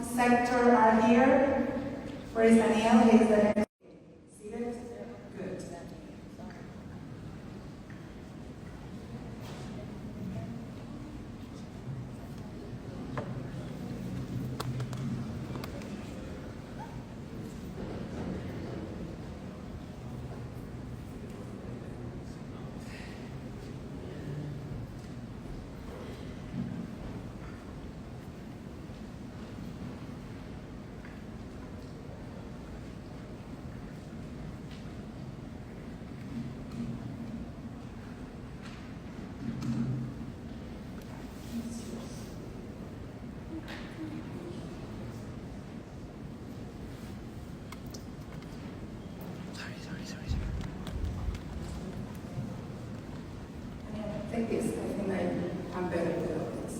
sector are here. Where is Daniel? He's the next. Seated? Good. Take this. I think I'm better without this.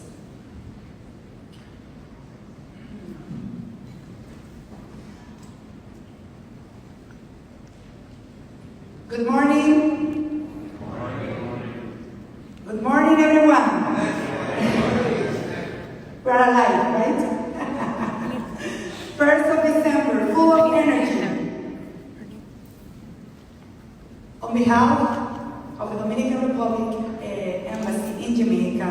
Good morning. Good morning, everyone. We're alive, right? 1st of December, full of energy. On behalf of the Dominican Republic Embassy in Jamaica,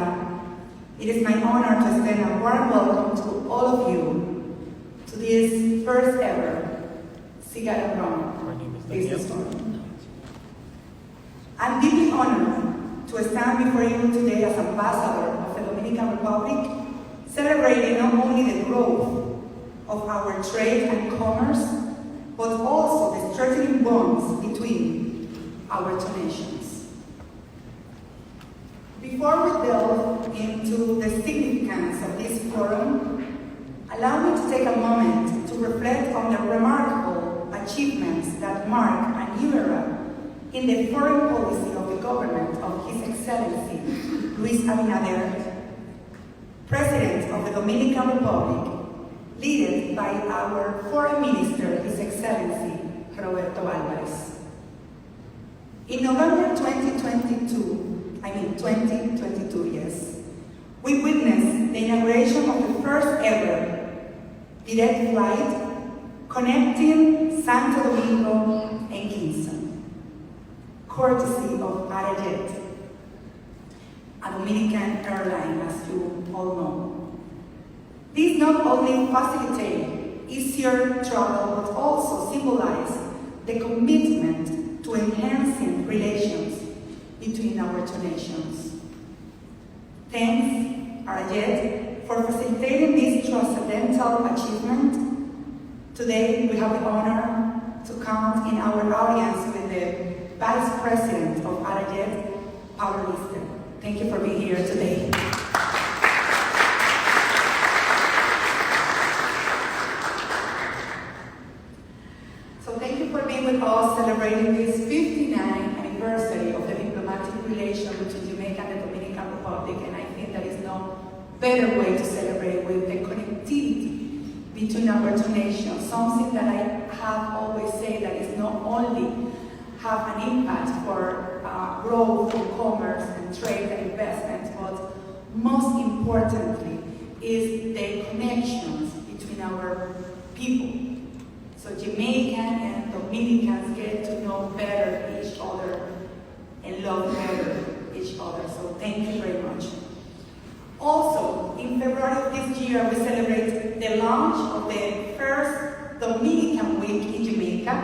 it is my honor to extend a warm welcome to all of you to this first ever Cigar and Rum business forum. I'm deeply honored to stand before you today as ambassador of the Dominican Republic, celebrating not only the growth of our trade and commerce, but also the strengthening bonds between our two nations. Before we delve into the significance of this forum, allow me to take a moment to reflect on the remarkable achievements that mark a new era in the foreign policy of the government of His Excellency Luis Abinader, President of the Dominican Republic, led by our Foreign Minister, His Excellency Roberto Alvarez. In November 2022, yes, we witnessed the inauguration of the first ever direct flight connecting Santo Domingo and Kingston, courtesy of Arajet, a Dominican airline, as you all know. This not only facilitated easier travel, but also symbolized the commitment to enhancing relations between our two nations. Thanks, Arajet, for facilitating this transcendental achievement. Today, we have the honor to count in our audience with the Vice President of Arajet, Pablo Lister. Thank you for being here today. So thank you for being with us celebrating this 59th anniversary of the diplomatic relation between Jamaica and the Dominican Republic, and I think there is no better way to celebrate with the connectivity between our two nations, something that I have always said that is not only have an impact for growth and commerce and trade and investment, but most importantly is the connections between our people. So Jamaican and Dominicans get to know better each other and love better each other. So thank you very much. Also, in February of this year, we celebrate the launch of the first Dominican Week in Jamaica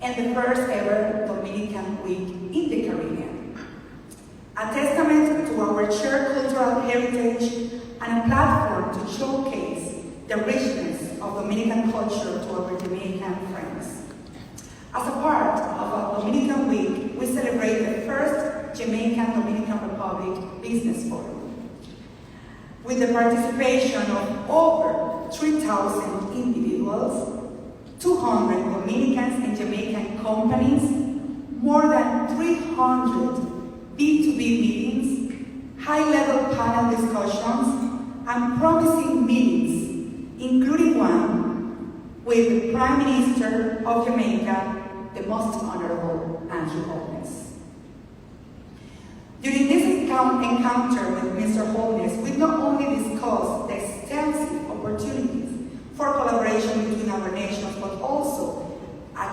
and the first ever Dominican Week in the Caribbean. A testament to our shared cultural heritage and a platform to showcase the richness of Dominican culture to our Jamaican friends. As a part of our Dominican Week, we celebrate the first Jamaican-Dominican Republic Business Forum, with the participation of over 3,000 individuals, 200 Dominicans and Jamaican companies, more than 300 B2B meetings, high-level panel discussions, and promising meetings, including one with the Prime Minister of Jamaica, the Most Honorable Andrew Holness. During this encounter with Mr. Holness, we not only discussed the extensive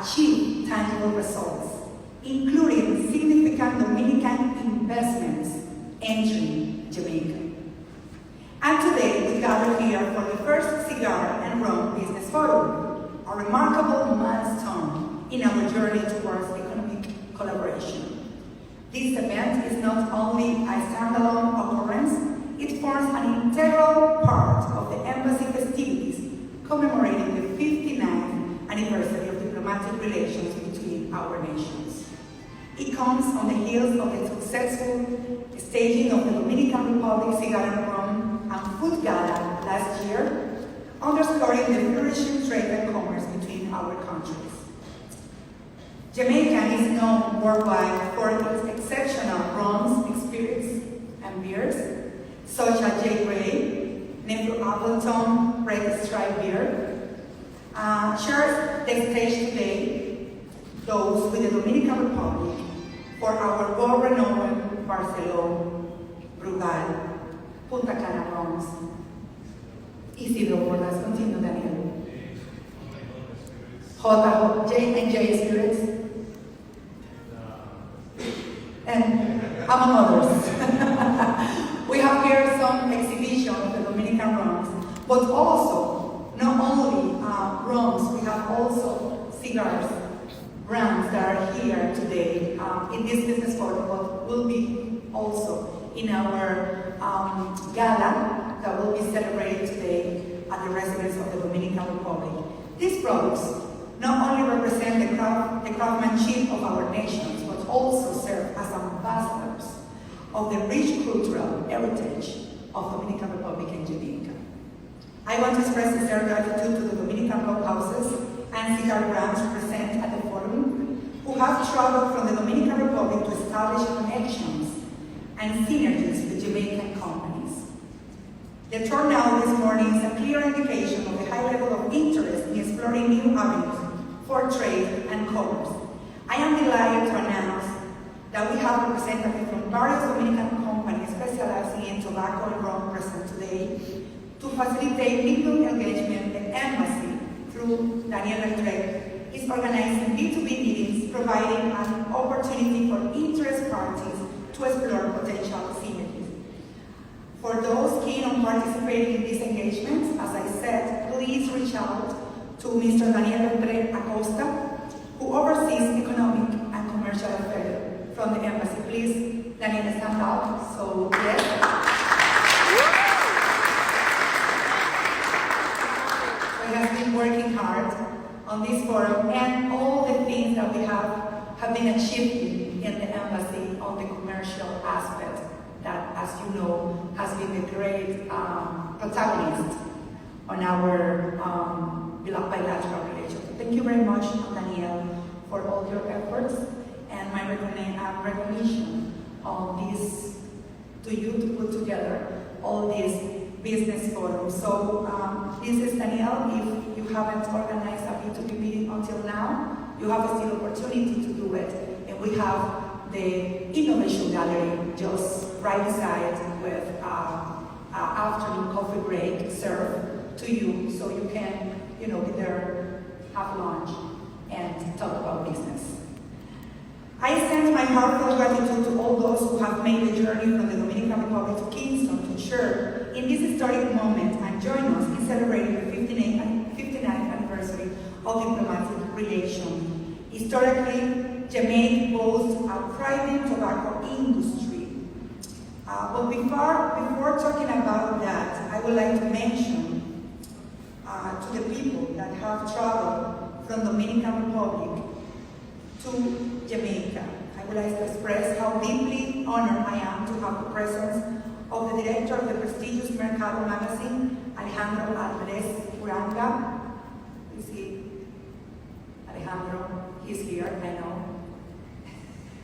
achieve tangible results, including significant Dominican investments entering Jamaica. And today we gather here for the first Cigar and Rum Business Forum, a remarkable milestone in our journey towards economic collaboration. This event is not only a standalone occurrence, it forms an integral part of the embassy festivities commemorating the 59th anniversary of diplomatic relations between our nations. It comes on the heels of the successful staging of the Dominican Republic Cigar and Rum and Food Gala last year, underscoring the flourishing trade and commerce between our countries. Jamaica is known worldwide for its exceptional rums, spirits, and beers, such as J. Gray, Nephew Appleton Red Stripe Beer. Shares the stage today, those with the Dominican Republic, for our world-renowned Barcelona, Brugal, Punta Cana rums. Isidro Bordas, continue, Daniel. J&J Spirits, and among others. We have here some exhibition of the Dominican rums, but also, not only rums, we have also cigars, brands that are here today in this business forum, but will be also in our gala that will be celebrated today at the residence of the Dominican Republic. These products not only represent the craftsmanship of our nations, but also serve as ambassadors of the rich cultural heritage of Dominican Republic and Jamaica. I want to express sincere gratitude to the Dominican Rum Houses and cigar brands present at the forum, who have traveled from the Dominican Republic to establish connections and synergies with Jamaican companies. The turnout this morning is a clear indication of the high level of interest in exploring new avenues for trade and commerce. I am delighted to announce that we have representatives from various Dominican companies specializing in tobacco and rum present today to facilitate legal engagement. The embassy, through Daniel Retrek, is organizing B2B meetings, providing an opportunity for interested parties to explore potential synergies. For those keen on participating in these engagements, as I said, please reach out to Mr. Daniel Retrek Acosta, who oversees economic and commercial affairs from the embassy. Please, Daniel, stand up. So, yes. So he has been working hard on this forum and all the things that we have been achieving in the embassy on the commercial aspect that, as you know, has been a great protagonist on our bilateral relations. Thank you very much, Daniel, for all your efforts and my recognition on this, to you to put together all these business forums. So this is Daniel. If you haven't organized a B2B meeting until now, you have a still opportunity to do it. And we have the innovation gallery just right beside with afternoon coffee break served to you, so you can, be there, have lunch, and talk about business. I extend my heartfelt gratitude to all those who have made the journey from the Dominican Republic to Kingston to share in this historic moment and join us in celebrating the 59th anniversary of diplomatic relations. Historically, Jamaica boasts a thriving tobacco industry. But before talking about that, I would like to mention to the people that have traveled from Dominican Republic to Jamaica. I would like to express how deeply honored I am to have the presence of the director of the prestigious Mercado magazine, Alejandro Andres Uranga. You see, Alejandro, he's here, I know.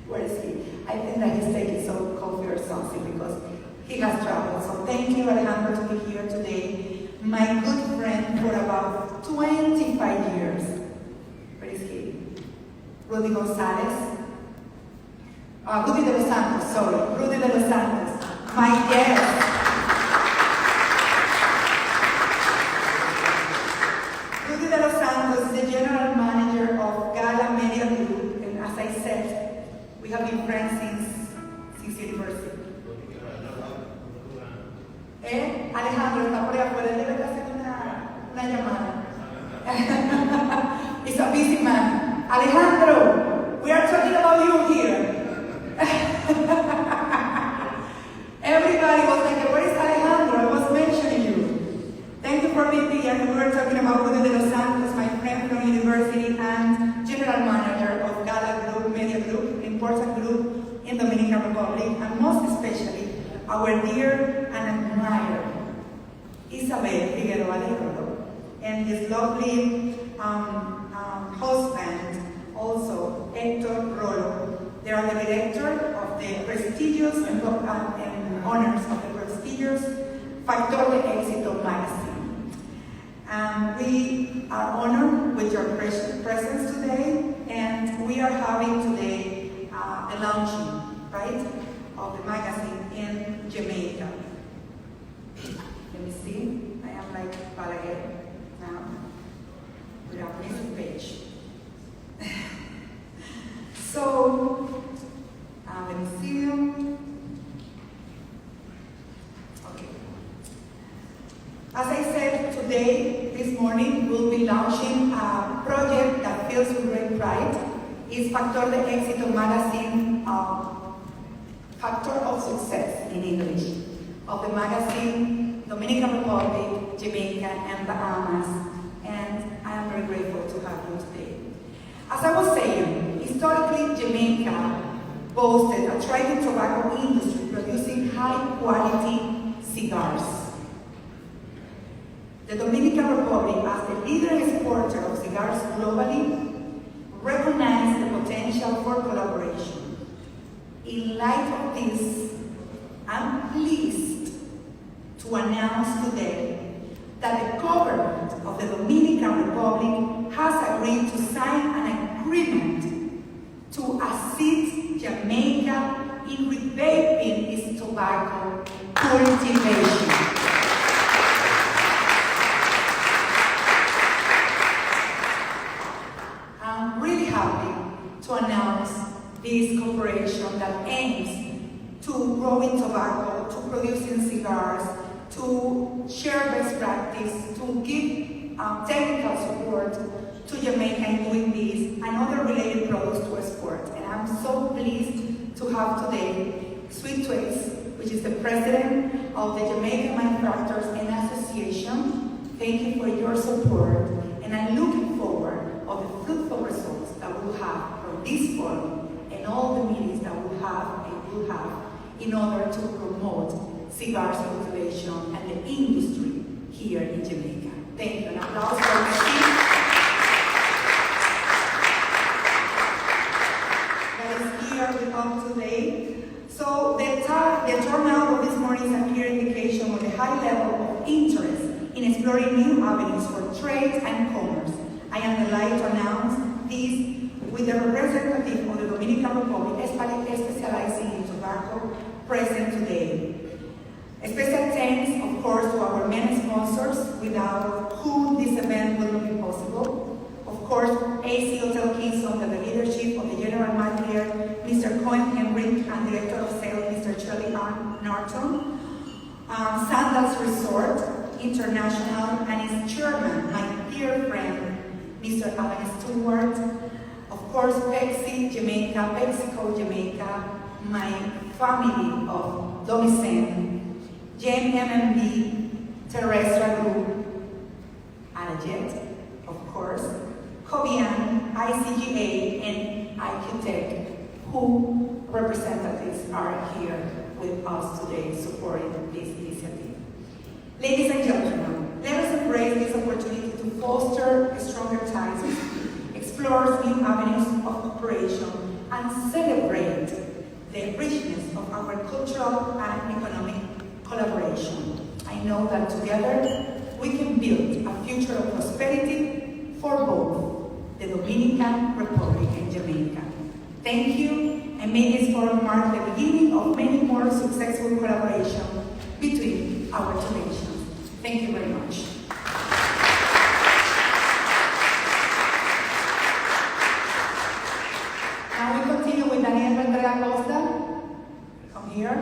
Where is he? I think that he's taking some coffee or something because he has traveled. So thank you, Alejandro, to be here today. My good friend for about 25 years. Where is he? Rudy Gonzalez. Rudy de los Santos, sorry. Rudy de los Santos. My guest. Rudy de los Santos is the general manager of here, and we were talking about Julio de los Santos, my friend from university and general manager of Gala Group, Media Group, an important group in Dominican Republic, and most especially our dear and admired Isabel Figueroa Leroy, and his lovely husband, also Hector Rolo. They are the director of the prestigious and honors of the prestigious Factor de Éxito magazine. We are honored with your presence today, and we are having today the launching, right, of the magazine in Jamaica. Let me see. I am like Balaguer now. We have missing page. So, let me see. Okay. As I said, today, this morning, we'll be launching a project that fills with great pride. It's Factor de Éxito magazine, Factor of Success in English, of the magazine Dominican Republic, Jamaica, and Bahamas. And I am very grateful to have you today. As I was saying, historically, Jamaica boasted a thriving tobacco industry producing high-quality cigars. The Dominican Republic, as the leading exporter of cigars globally, recognized the potential for collaboration. In light of this, I'm pleased to announce today that the government of the Dominican Republic has agreed to sign an agreement to assist Jamaica in revamping its tobacco cultivation. I'm really happy to announce this cooperation that aims to growing tobacco, to producing cigars, to share best practice, to give technical support to Jamaica in doing this and other related products to export. And I'm so pleased to have today Sweet Twigs, which is the president of the Jamaican Manufacturers and Association. Thank you for your support, and I'm looking forward of the fruitful results that we'll have from this forum and all the meetings that we'll have and will have in order to promote cigars cultivation and the industry here in Jamaica. Thank you. An applause for the team that is here with us today. So the turnout of this morning is a clear indication of the high level of interest in exploring new avenues for trade and commerce. I am delighted to announce this with the representative of the Dominican Republic specializing in tobacco present today. A special thanks, of course, to our many sponsors, without whom this event would not be possible. Of course, AC Hotel Kingston, under the leadership of the General Manager, Mr. Cohen Henry, and Director of Sales, Mr. Shirley Norton. Sandals Resort International, and its chairman, my dear friend, Mr. Alan Stewart. Of course, Pepsi Jamaica, PepsiCo Jamaica, my family of Dominican, JMMB, Terrestra Group, Anajet, of course, Cobian, ICGA, and IQTech, who representatives are here with us today supporting this initiative. Ladies and gentlemen, let us embrace this opportunity to foster stronger ties, explore new avenues of cooperation, and celebrate the richness of our cultural and economic collaboration. I know that together we can build a future of prosperity for both the Dominican Republic and Jamaica. Thank you, and may this forum mark the beginning of many more successful collaboration between our two nations. Thank you very much. Now we continue with Daniel Vendrera Costa. Come here.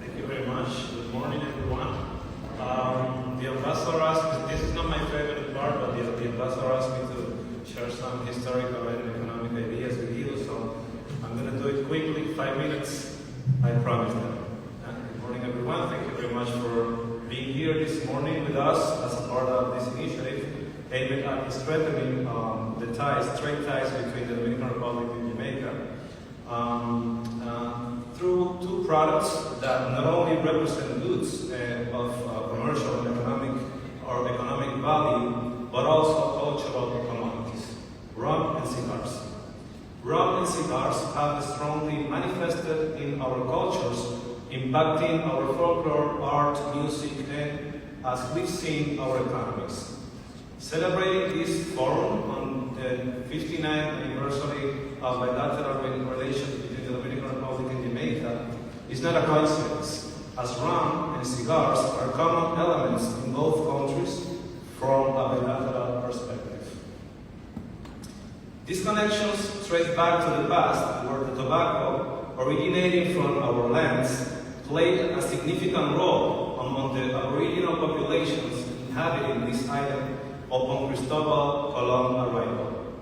Thank you very much. Good morning, everyone. The ambassador asked me, this is not my favorite part, but the ambassador asked me to share some historical and economic ideas with you, so I'm going to do it quickly, 5 minutes, I promise them. Good morning, everyone. Thank you very much for being here. here this morning with us as a part of this initiative aimed at strengthening trade ties between the Dominican Republic and Jamaica through two products that not only represent goods of commercial and economic value, but also cultural commodities: rum and cigars. Rum and cigars have strongly manifested in our cultures, impacting our folklore, art, music, and, as we've seen, our economies. Celebrating this forum on the 59th anniversary of bilateral relations between the Dominican Republic and Jamaica is not a coincidence, as rum and cigars are common elements in both countries from a bilateral perspective. These connections trace back to the past, where the tobacco, originating from our lands, played a significant role among the aboriginal populations inhabiting this island upon Cristobal Colon's arrival.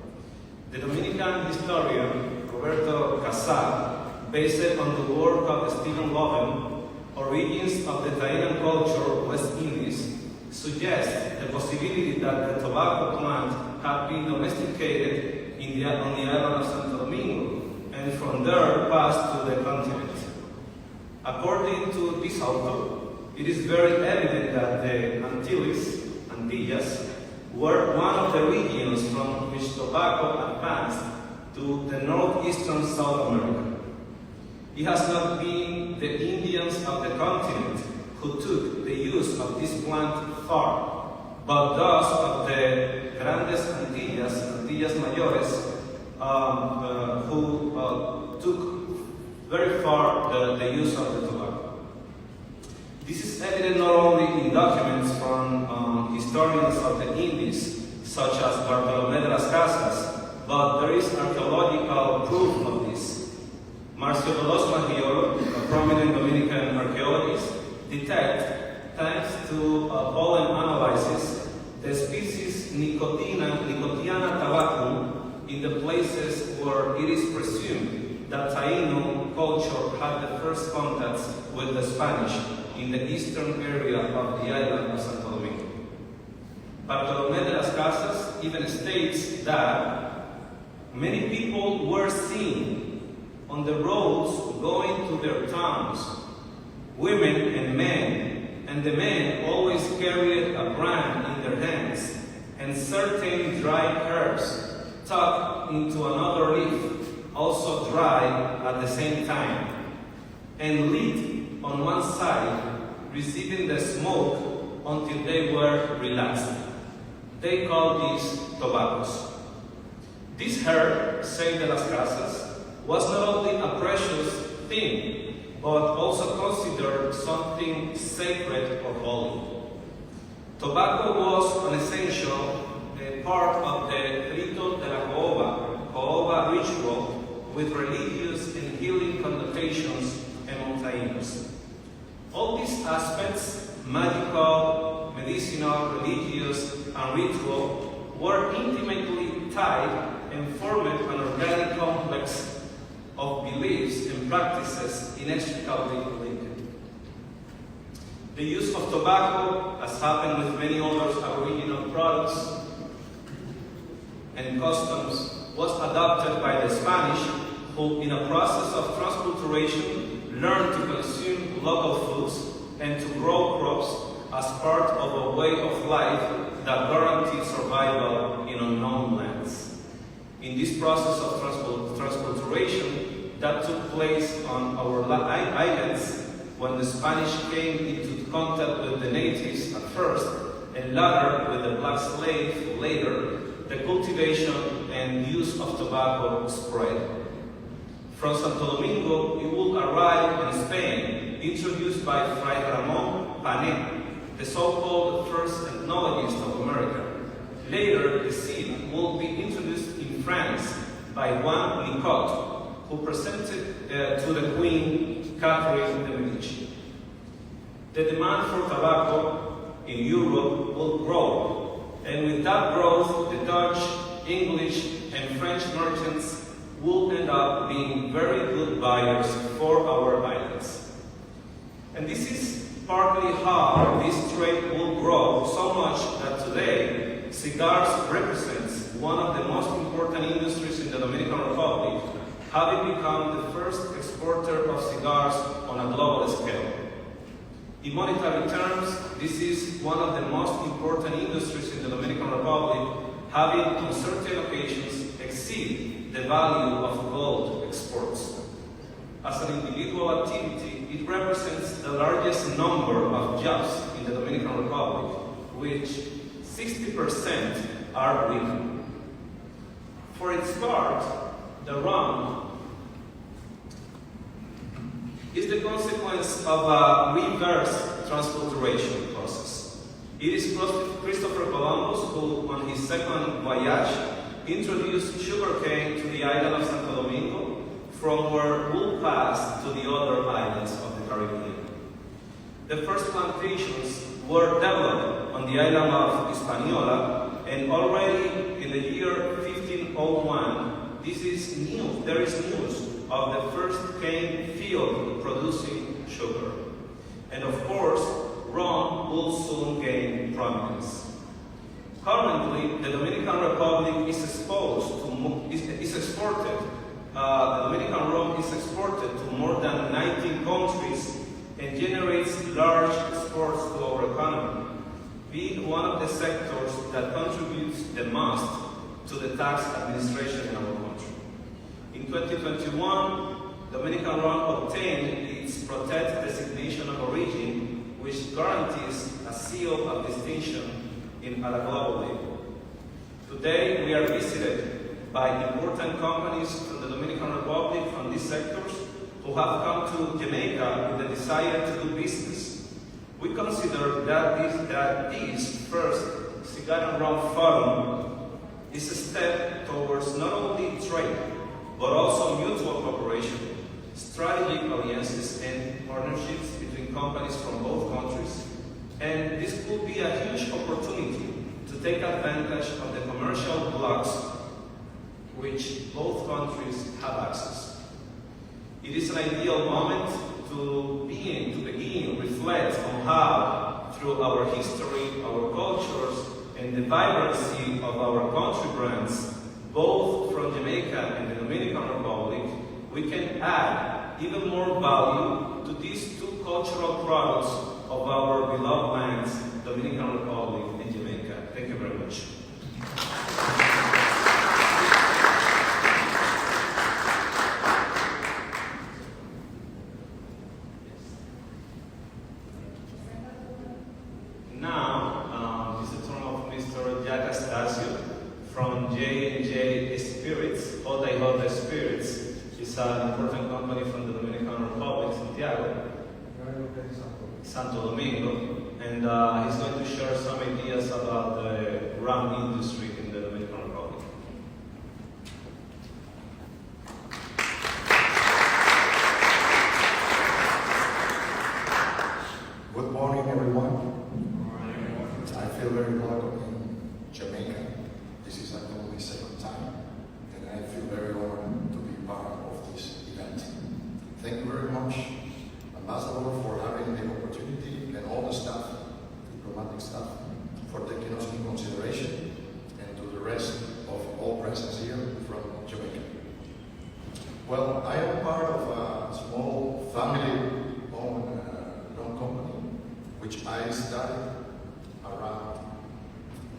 The Dominican historian Roberto Casal, based on the work of Stephen Loven, Origins of the Taíno Culture, West Indies, suggests the possibility that the tobacco plant had been domesticated on the island of Santo Domingo, and from there passed to the continent. According to this author, it is very evident that the Antilles, were one of the regions from which tobacco advanced to the northeastern South America. It has not been the Indians of the continent who took the use of this plant far, but those of the Grandes Antillas Mayores, who took very far the use of the tobacco. This is evident not only in documents from historians of the Indies, such as Bartolomé de las Casas, but there is archaeological proof of this. Marcio Veloz Maggiolo, a prominent Dominican archaeologist, detected, thanks to pollen analysis, the species Nicotiana tabacum in the places where it is presumed that Taíno culture had the first contacts with the Spanish in the eastern area of the island of Santo Domingo. Bartolomé de las Casas even states that many people were seen on the roads going to their towns, women and men, and the men always carried a brand in their hands, and certain dried herbs tucked into another leaf, also dry at the same time, and lit on one side, receiving the smoke until they were relaxed. They call these tobaccos. This herb, say de las Casas, was not only a precious thing, but also considered something sacred or holy. Tobacco was an essential part of the Rito de la Caoba ritual, with religious and healing connotations among Taínos. All these aspects, magical, medicinal, religious, and ritual, were intimately tied and formed an organic complex of beliefs and practices inextricably linked. The use of tobacco, as happened with many other aboriginal products and customs, was adopted by the Spanish, who, in a process of transculturation, learned to consume local foods and to grow crops as part of a way of life that guaranteed survival in unknown lands. In this process of transculturation that took place on our islands, when the Spanish came into contact with the natives at first, and later with the black slave later, the cultivation and use of tobacco spread. From Santo Domingo, it would arrive in Spain, introduced by Fray Ramón Panet, the so-called first ethnologist of America. Later, the seed will be introduced in France by Juan Nicot, who presented to the Queen Catherine de Medici. The demand for tobacco in Europe will grow, and with that growth, the Dutch, English, and French merchants will end up being very good buyers for our islands. And this is partly how this trade cigars represents one of the most important industries in the Dominican Republic, having become the first exporter of cigars on a global scale. In monetary terms, this is one of the most important industries in the Dominican Republic, having on certain occasions exceed the value of gold exports. As an individual activity, it represents the largest number of jobs in the Dominican Republic, which 60% are women. For its part, the rum is the consequence of a reverse transportation process. It is Christopher Columbus who, on his second voyage, introduced sugarcane to the island of Santo Domingo, from where wool passed to the other islands of the Caribbean. The first plantations were developed on the island of Hispaniola, and already in the year 1501, there is news of the first cane field producing sugar. And of course, rum will soon gain prominence. Currently, the Dominican Republic is exported. The Dominican rum is exported to more than 19 countries and generates large exports to our economy, being one of the sectors that contributes the most to the tax administration in our country. In 2021, Dominican rum obtained its Protect designation of origin, which guarantees a seal of distinction at a global level. Today, we are visited by important companies from the Dominican Republic from these sectors who have come to Jamaica with the desire to do business. We consider that this first Cigar and Rum Forum is a step towards not only trade, but also mutual cooperation, strategic alliances and partnerships between companies from both countries. And this could be a huge opportunity to take advantage of the commercial blocks which both countries have access. It is an ideal moment to begin reflect on how, through our history, our cultures, and the vibrancy of our country brands, both from Jamaica and the Dominican Republic, we can add even more value to these two cultural products of our beloved lands, Dominican Republic and Jamaica. Thank you very much. Now, it's the turn of Mr. Jack Astasio from J&J Spirits, Hoda Spirits. It's an important company from the Dominican Republic, Santiago, Santo Domingo, and he's going to share some ideas about the rum industry in the Dominican Republic. Good morning, everyone. I feel very welcome in Jamaica. This is actually my second time, and I feel very honored to be part of this event. Thank you very much, Ambassador, for having the opportunity, and all the staff, diplomatic staff, for taking us in consideration, and to the rest of all presence here from Jamaica. Well, I am part of a small family-owned rum company, which I started around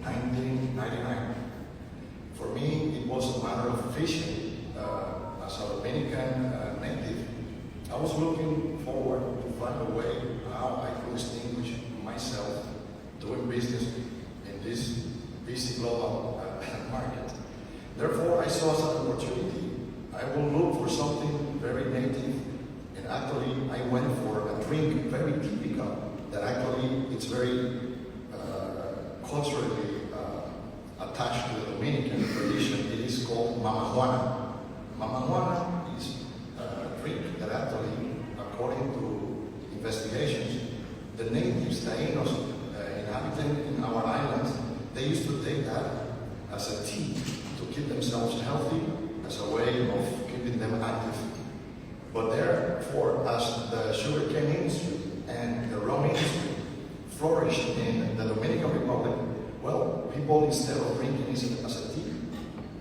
1999. For me, it was a matter of vision. As a Dominican native, I was looking forward to find a way how I could distinguish myself doing business in this busy global market. Therefore, I saw as an opportunity. I will look for something very native, and actually I went for a drink very typical that actually it's very culturally attached to the Dominican tradition. It is called Mama Juana. Mama Juana is a drink that actually, according to investigations, the natives, Taínos, inhabiting in our islands, they used to take that as a tea to keep themselves healthy, as a way of keeping them active. But therefore, as the sugarcane industry and the rum industry flourished in the Dominican Republic, Well, people, instead of drinking it as a tea,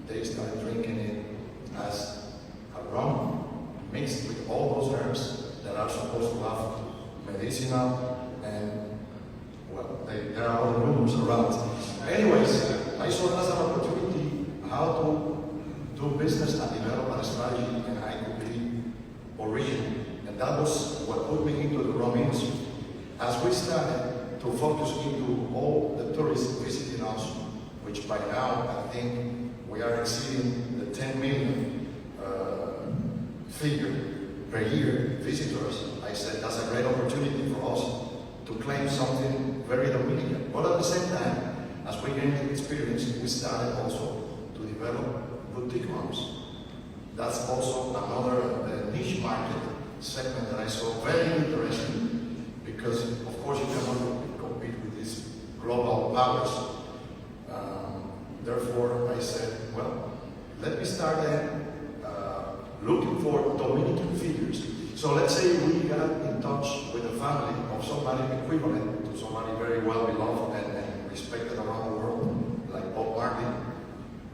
they started drinking it as a rum mixed with all those herbs that are supposed to have medicinal and, well, there are other rumors around. Anyways, I saw it as an opportunity how to do business and develop a strategy, and I could be original. And that was what put me into the rum industry. As we started to focus into all the tourists visiting us, which by now I think we are exceeding the 10 million figure per year visitors, I said that's a great opportunity for us to claim something very Dominican. But at the same time, as we gained experience, we started also to develop boutique rums. That's also another niche market segment that I saw very interesting, because of course you cannot compete with these global powers. Therefore I said, well, let me start then looking for Dominican figures. So let's say we got in touch with a family of somebody equivalent to somebody very well beloved and respected around the world, like Bob Marley.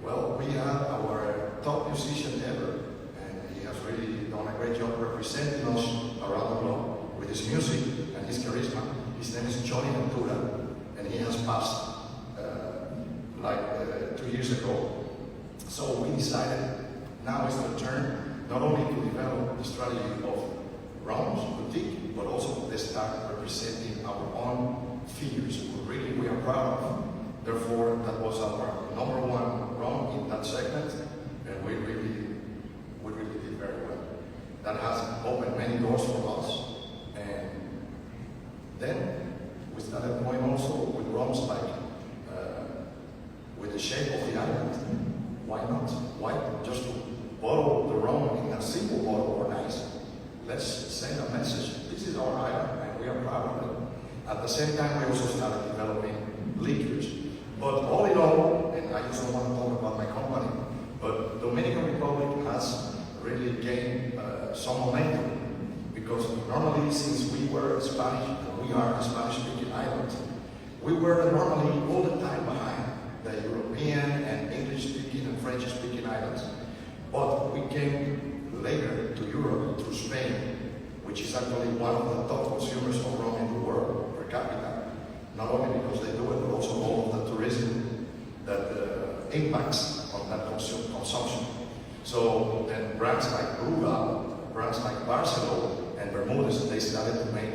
Well, we have our top musician ever, and he has really done a great job representing us around the globe with his music and his charisma. His name is Johnny Ventura, and he has passed 2 years ago. So we decided now is the turn not only to develop the strategy of rums, boutique, but also to start representing our own figures who really we are proud of. Therefore, that was our #1 rum in that segment, and we really did very well. That has opened many doors for us, and then we started going also with rums like with the shape of the island. Why not? Why just to bottle the rum in a simple bottle or nice? Let's send a message. This is our island, and we are proud of it. At the same time, we also started developing liquors. But all in all, and I just don't want to talk about my company, but Dominican Republic has really gained some momentum, because normally, since we were Spanish, we are a Spanish-speaking island, we were normally all the time behind the European and English-speaking and French-speaking islands. But we came later to Europe through Spain, which is actually one of the top consumers of rum in the world per capita. Not only because they do it, but also all of the tourism that impacts on that consumption. So then brands like Brugal, brands like Barcelona and Bermudez, they started to make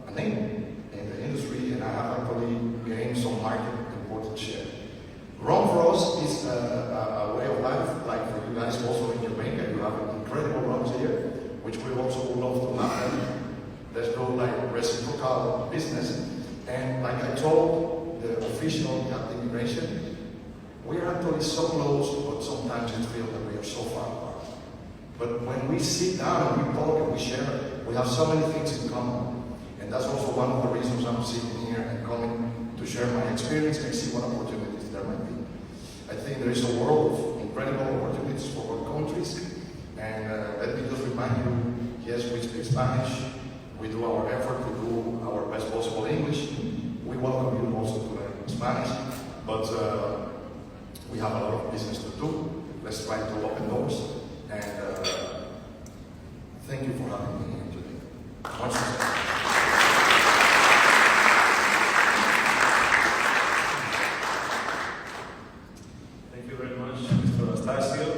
a name in the industry, and I have actually gained some market important share. Rum for us is a way of life, like for you guys also in Jamaica. You have incredible rums here, which we also would love to have them. Let's go like reciprocal business. And like I told the official at the immigration, we are actually so close, but sometimes it feels that we are so far apart. But when we sit down and we talk and we share, we have so many things in common. And that's also one of the reasons I'm sitting here and coming to share my experience and see what opportunities there might be. I think there is a world of incredible opportunities for our countries. And let me just remind you, yes, we speak Spanish. We do our effort, we do our best possible English. We welcome you also to learn Spanish, but we have a lot of business to do. Let's try to open doors. And thank you for having me here today. Much respect. Thank you very much, Mr. Astacio.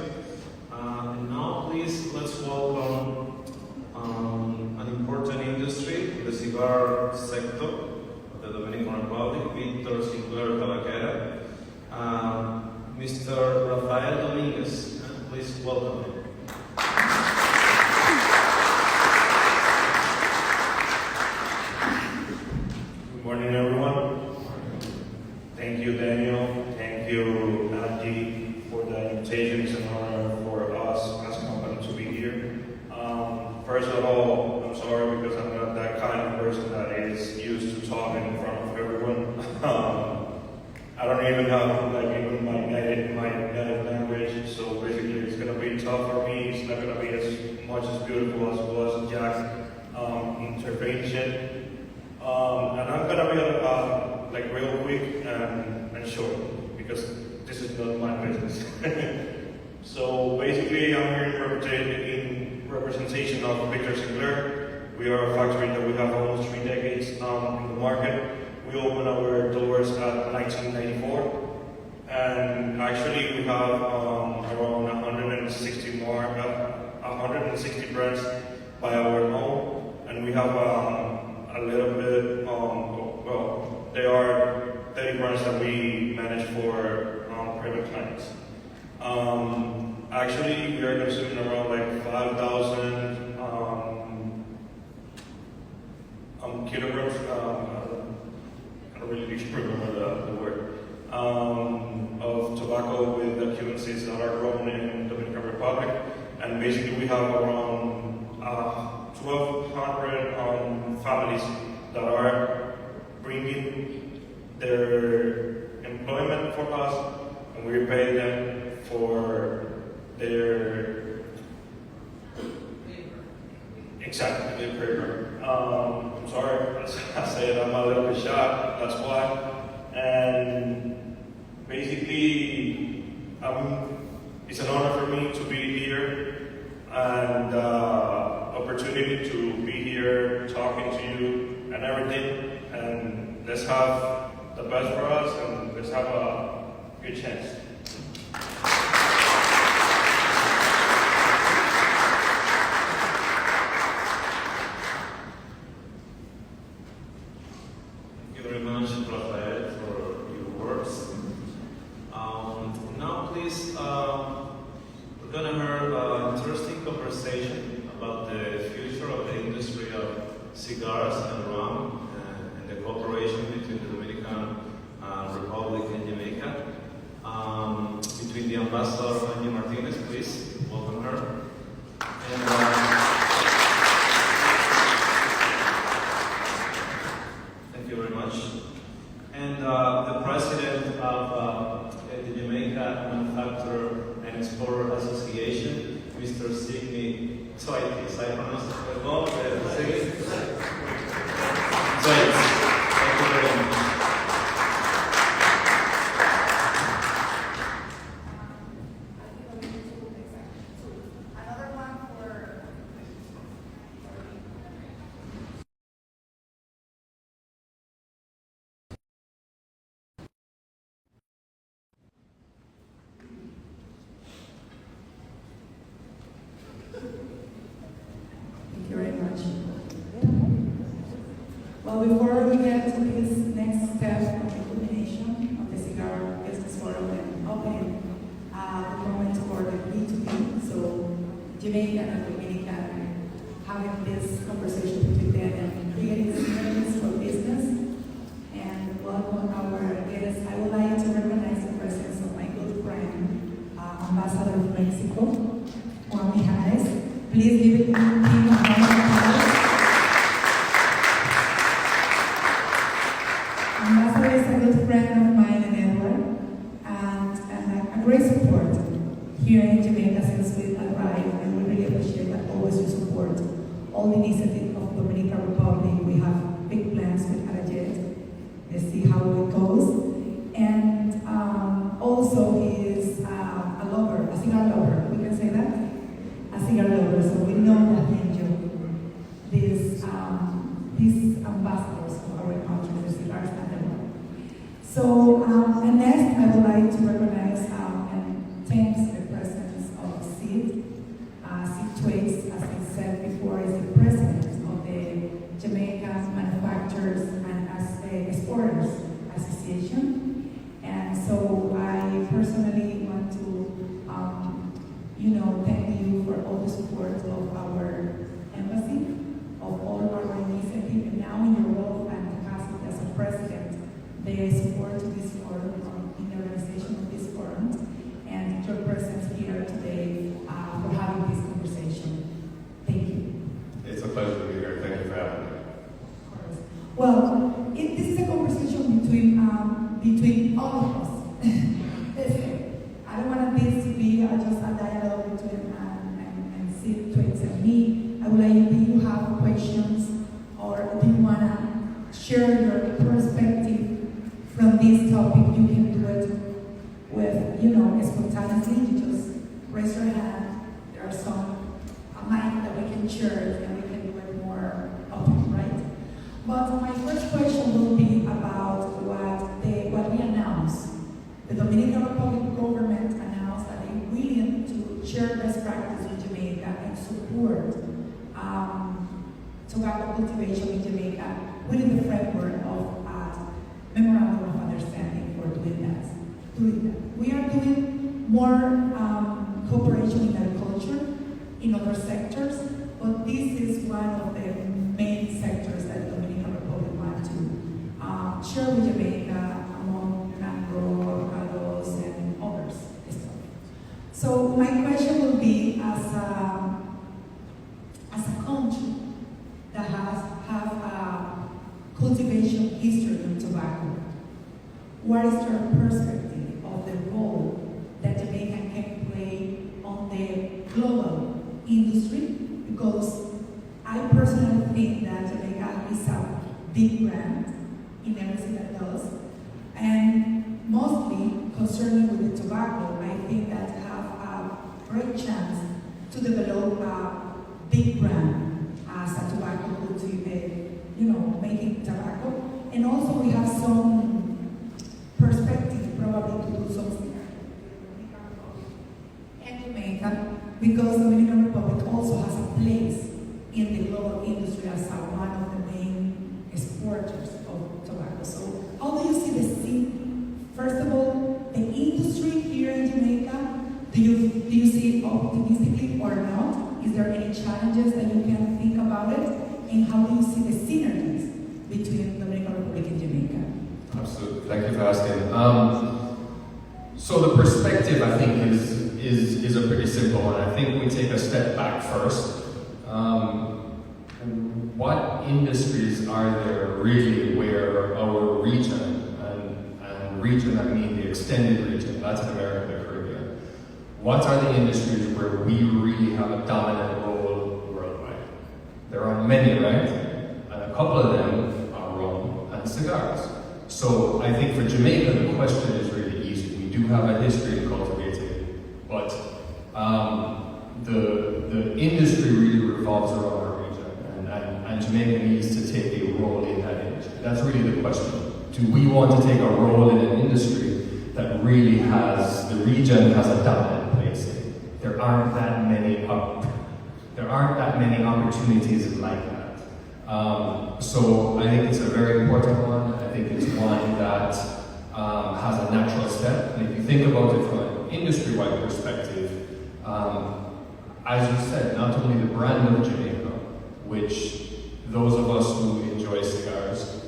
And now, please, let's welcome an important industry, the cigar sector of the Dominican Republic, Victor Sinclair Tabaquera. Mr. Rafael Dominguez, please welcome him. Good morning, everyone. Thank you, Daniel. Thank you, Angie, for the invitation. It's an honor for us as a company to be here. First of all, I'm sorry because I'm not that kind of person that is used to talking in front of everyone. I don't even have even my native language, so basically it's gonna be tough for me. It's not gonna be as much as beautiful as it was Jack's intervention. And I'm gonna be quick and short, because this is not my business. So basically, I'm here in representation of Victor Sinclair. We are a factory that we have almost 3 decades in the market. We opened our doors at 1994. And actually, we have around 160 brands by our own, and we have a little bit. Well, there are 30 brands that we manage for private clients. Actually, we are consuming around like 5,000 kilograms. I don't really remember the word. Of tobacco with the Cuban seeds that are grown in Dominican Republic, and basically we have around 1,200 families that are bringing their employment for us, and we pay them for their exactly their labor. I'm sorry, I said I'm a little bit shy. That's why, and. Basically, it's an honor for me to be here and opportunity to be here talking to you and everything. And let's have the best for us and let's have a good chance. Thank you very much, Rafael, for your words. Now, please, we're going to have an interesting conversation about the future of the industry of cigars and rum and the cooperation between the Dominican Republic and Jamaica. Between the ambassador, Angie Martinez, please, welcome her. And, thank you very much. And the president of the Jamaica Manufacturer and Exporter Association, Mr. Sidney Twice. I pronounced it well. Twice. Thank you very much. Thank you very much. Well, before we get to this next step of the culmination of the Cigar Business Forum and opening the moment for the B2B, so Jamaican and Dominican having this conversation between them and creating synergies for business. And welcome our guests. I would like to recognize the presence of my good friend, Ambassador of Mexico, Juan Mijares. Please give him a round of applause. Ambassador is a good friend of mine and Edward, and a great support here in Jamaica since we arrived, and we really appreciate that always you support all the initiatives of Dominican Republic. We have big plans with Arajet. Let's see how it goes. And also he is a lover, a cigar lover, we can say that? A cigar lover, so we know that he enjoys these ambassadors of our country for cigars and rum. So, and next I would like to recognize and thank the presence of Sid. Sid Twaits, as I said before, is the president of the Jamaican Manufacturers and Exporters Association. And so I personally want to thank you for all the support of our embassy, of all our initiatives, and now in your role and capacity as a president, the support to this forum, in the organization of this forum, and your presence here today for having this conversation. Thank you. It's a pleasure to be here. Thank you for having me. Of course. Well, this is a conversation between all of us. Listen, I don't want this to be just a dialogue between and Sid Twaits and me. I would like, do you have questions or do you want to share your perspective from this topic, you can do it with, spontaneously. You just raise your hand. There are some mic that we can share and we can do it more often, right? But my first question will be about what we announced. The Dominican Republic government announced that they're willing to share best practice in Jamaica and support tobacco cultivation in Jamaica within the framework of a memorandum of understanding for doing that. We are doing more cooperation in agriculture, in other sectors, but this is one of the main sectors that the Dominican Republic want to share with Jamaica among mango, avocados, and others. So my question will be, as a country that have a cultivation history in tobacco, what is your perspective of the role that Jamaica can play on the global industry? Because I personally think that Jamaica is a big brand in everything that does, and mostly concerning with the tobacco, I think that have a great chance to develop a big brand as a tobacco cultivator, making tobacco, and also we have some perspective probably to do something in Jamaica, because the Dominican Republic also has a place in the global industry as one of the main exporters of tobacco. So how do you see the scene? First of all, the industry here in Jamaica, do you see it optimistically or not? Is there any challenges that you can think about it? And how do you see the synergies between the Dominican Republic and Jamaica? Absolutely. Thank you for asking. So the perspective, I think, is a pretty simple one. I think we take a step back first. What industries are there really where our region, and region I mean the extended region, Latin America, the Caribbean, what are the industries where we really have a dominant role worldwide? There are many, right? And a couple of them are rum and cigars. So I think for Jamaica, the question is really easy. We do have a history in cultivating, but the industry really revolves around our region, and Jamaica needs to take a role in that industry. That's really the question. Do we want to take a role in an industry that really has, the region has a dominant place in? There aren't that many opportunities like that. So I think it's a very important one. I think it's one that has a natural step. And if you think about it from an industry-wide perspective, as you said, not only the brand of Jamaica, which those of us who enjoy cigars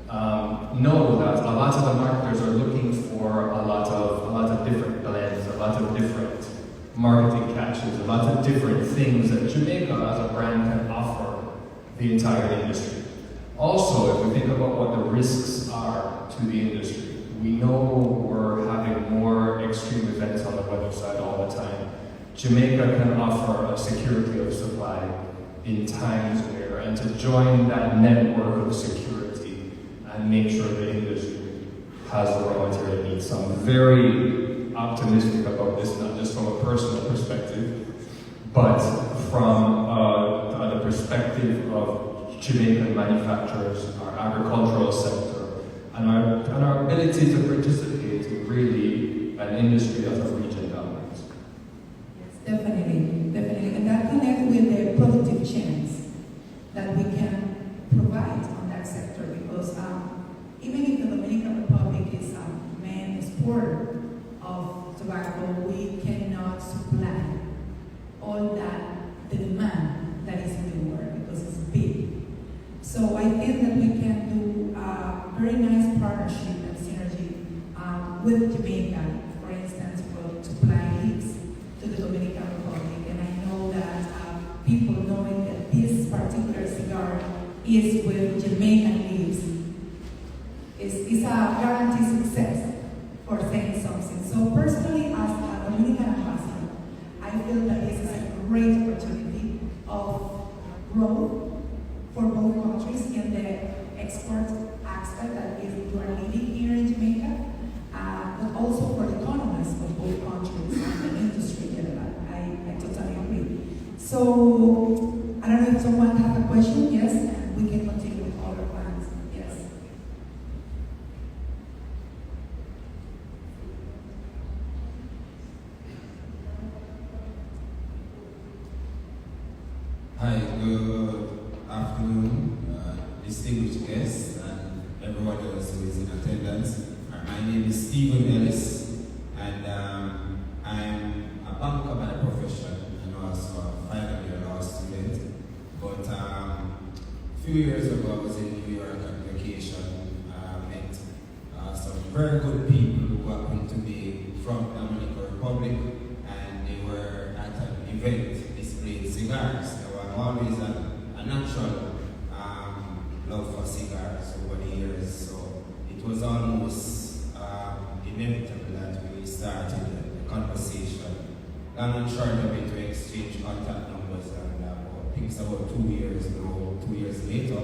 know that a lot of the marketers are looking for a lot of different blends, a lot of different marketing catches, a lot of different things that Jamaica as a brand can offer the entire industry. Also, if we think about what the risks are to the industry, we know we're having more extreme events on the weather side all the time. Jamaica can offer a security of supply in times where, and to join that network of security and make sure the industry has the raw material it needs. So I'm very optimistic about this, not just from a personal perspective, but from the perspective of Jamaican manufacturers, our agricultural sector, and our ability to participate in really an industry as a region dominates. Yes, definitely. And that connects with the productive chains that we can provide on that sector, because even if the Dominican Republic is a main exporter of tobacco, we cannot supply all the demand that is in the world, because it's big. So I think that we can do a very nice partnership and synergy with Jamaica, for instance, for supply leads to the Dominican Republic. And I know that people knowing that this particular cigar is with Jamaican leaves is a guaranteed success for saying something. So personally, as a Dominican ambassador, I feel that this is a great opportunity of growth for both countries in the export aspect, that is, you are leading here in Jamaica. course, who is in attendance. My name is Stephen Ellis, and I'm a banker by profession and also a final year law student. But a few years ago, I was in New York on vacation. Met some very good people who happened to be from Dominican Republic, and they were at an event displaying cigars. There was always a natural love for cigars over the years, so it was almost inevitable that we started the conversation. Long and short of it, we exchanged contact numbers, and I think it's about 2 years ago, 2 years later,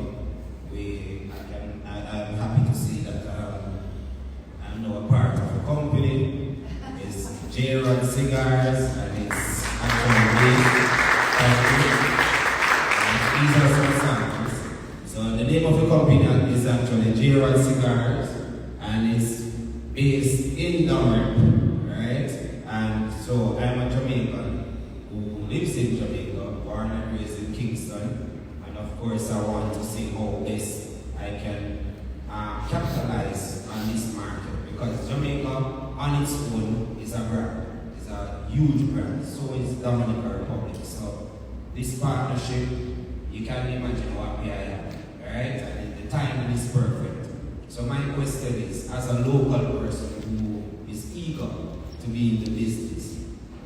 I'm happy to see that I'm now a part of the company. It's J-Rod Cigars, and it's actually these are some samples. So the name of the company is actually J-Rod Cigars, and it's based in Dominican, right? And so I'm a Jamaican who lives in Jamaica, born and raised in Kingston, and of course I want to see how best I can capitalize on this market, because Jamaica on its own is a brand, it's a huge brand, so is Dominican Republic. So this partnership, you can imagine what we are, right? And the timing is perfect. So my question is, as a local person who is eager to be in the business,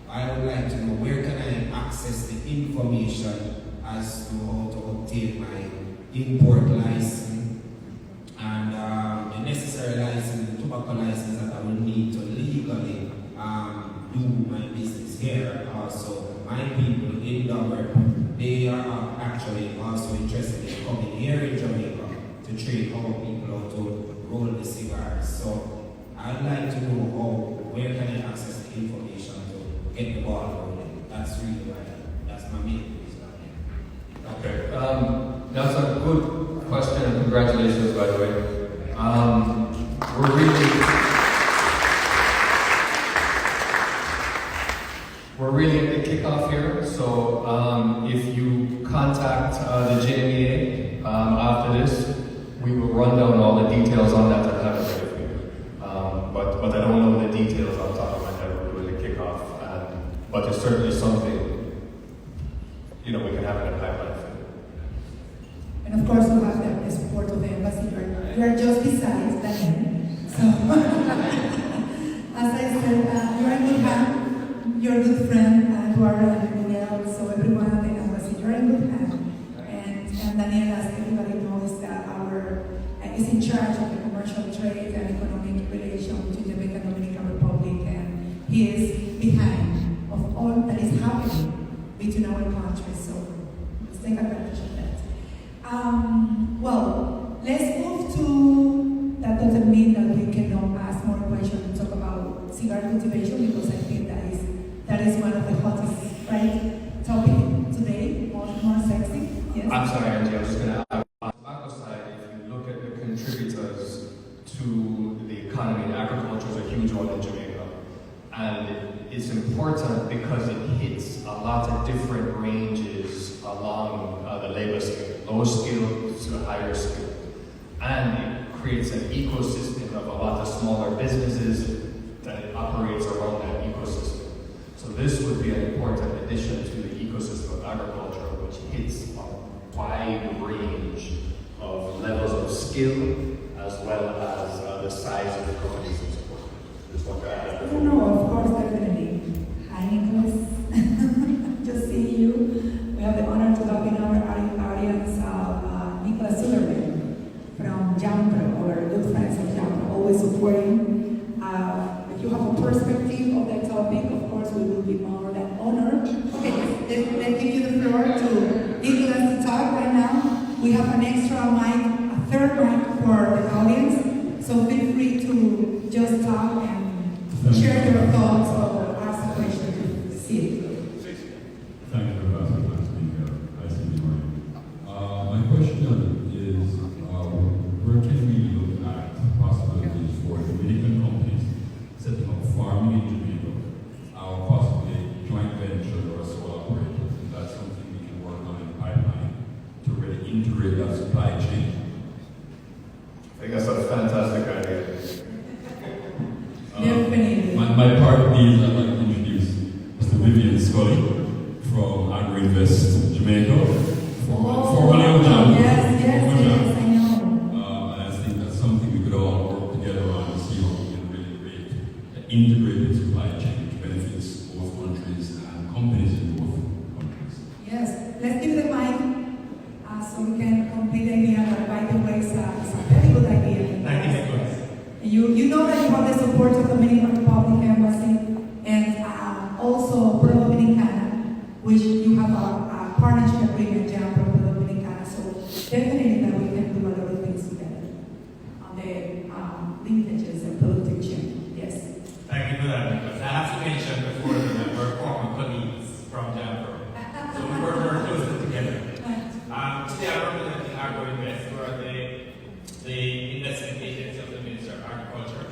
I would like to know where can I access the information as to how to obtain my import license and the necessary license, the tobacco license that I will need to legally do my business here. Also, my people in Dublin, they are actually also interested in coming here in Jamaica to train our people how to roll the cigars. So I'd like to know where can I access the information to get the ball rolling. That's really that's my main reason. Okay, that's a good question, and congratulations, by the way. We're really at the kickoff here, so if you contact the JMEA after this, we will run down all the details on that and have it ready for you. But I don't know the details on top of my head. We're doing the kickoff, but there's certainly something, we can have in a pipeline for you. And of course, we have the support of the embassy. We are just beside Daniel. So, as I said, you're in good hand. You're a good friend to our Daniel. So everyone at the embassy, you're in good hand. And Daniel, as everybody knows, that is in charge of the commercial trade and economic relation between Jamaica and Dominican Republic, and he is behind of all that is happening between our countries. So let's take advantage of that. Well, let's move to, that doesn't mean that we cannot ask more questions and talk about cigar cultivation, because I think that is one of the hottest topic today, more sexy. Yes? I'm sorry, Angie, I was just going to add, on the tobacco side, if you look at the contributors to the economy, agriculture is a huge one in Jamaica. And it's important because it hits a lot of different ranges along the labor scale, low skill to higher skill. And it creates an ecosystem of a lot of smaller businesses that operates around that ecosystem. So this would be an important addition to the ecosystem of agriculture, which hits a wide range of levels of skill as well as the size of the companies and support. Just want to add. No, of course, definitely. Hi, Nicholas. Just seeing you. We have the honor to have in our audience Nicholas Sugarman from Jamaica, our good friends of Jamaica, always supporting. If you have a perspective of that topic, of course, we will be more than honored. Okay, let's give you the floor to Nicholas to talk right now. We have an extra mic, a third mic for the audience, so feel free to just talk and share your thoughts or ask a question if you see it. Thank you, Professor. Nice to be here. Nice to be here. My question is, where can we look at possibilities for Dominican companies setting up farming in Jamaica, possibly joint venture or a sole operator? Is that something we can work on in the pipeline to really integrate that supply chain? I think that's a fantastic pleased, I'd like to introduce Mr. Vivian Scully from Agri-Invest Jamaica, formerly of Jam. Yes, I know. And I think that's something we could all work together on to see how we can really create an integrated supply chain which benefits both countries and companies in both countries. Yes, let's give the mic so we can complete the idea. But by the way, it's a very good idea. Thank you, Nicholas. You know that you have the support of the Dominican Republic Embassy and also Pro Dominicana, which you have a partnership agreement, Jam Pro Dominicana. So definitely that we can do a lot of things together on the linkages and productive chain. Yes. Thank you for that, Nicholas. I have to mention before that we're former colleagues from Jamaica. So we work very closely together. Today I represent Agri-Invest, who are the investment agency of the Minister of Agriculture.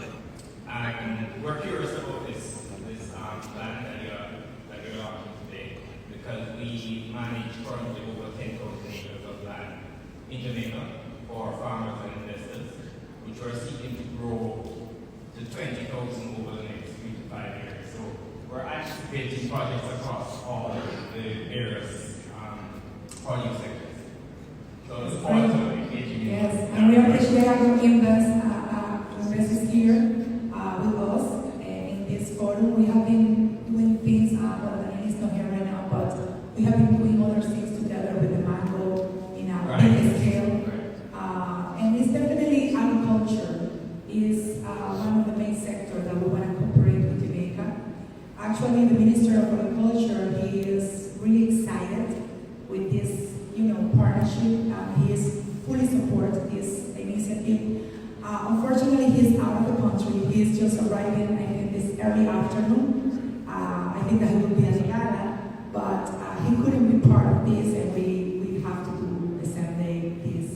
And we're curious about this plan that you're launching today, because we manage currently over 10,000 acres of land in Jamaica for farmers and investors, which we're seeking to grow to 20,000 over the next 3 to 5 years. So we're anticipating projects across all the various produce sectors. So it's part of engaging. Yes, and we appreciate investors here with us in this forum. We have been doing things, well, Daniel is not here right now, but we have been doing other things together with the mango in a big scale. And it's definitely agriculture is one of the main sectors that we want to cooperate with Jamaica. Actually, the Minister of Agriculture, he is really excited with this, partnership. He is fully support this initiative. Unfortunately, he's out of the country. He is just arriving, I think, this early afternoon. I think that he will be at Ghana, but he couldn't be part of this, and we have to do the same day this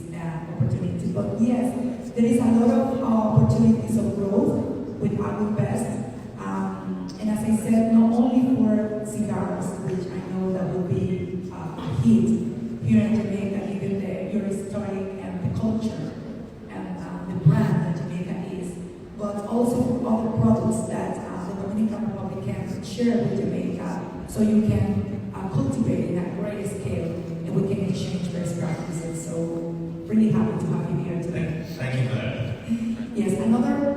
opportunity. But yes, there is a lot of opportunities of growth with Agri-Invest. And as I said, not only for cigars, which I know that will be a hit here in Jamaica, given your history and the culture and the brand that Jamaica is, but also for other products that the Dominican Republic can share with Jamaica, so you can cultivate in a great scale, and we can exchange best practices. So really happy to have you here today. Thank you for that. Yes, another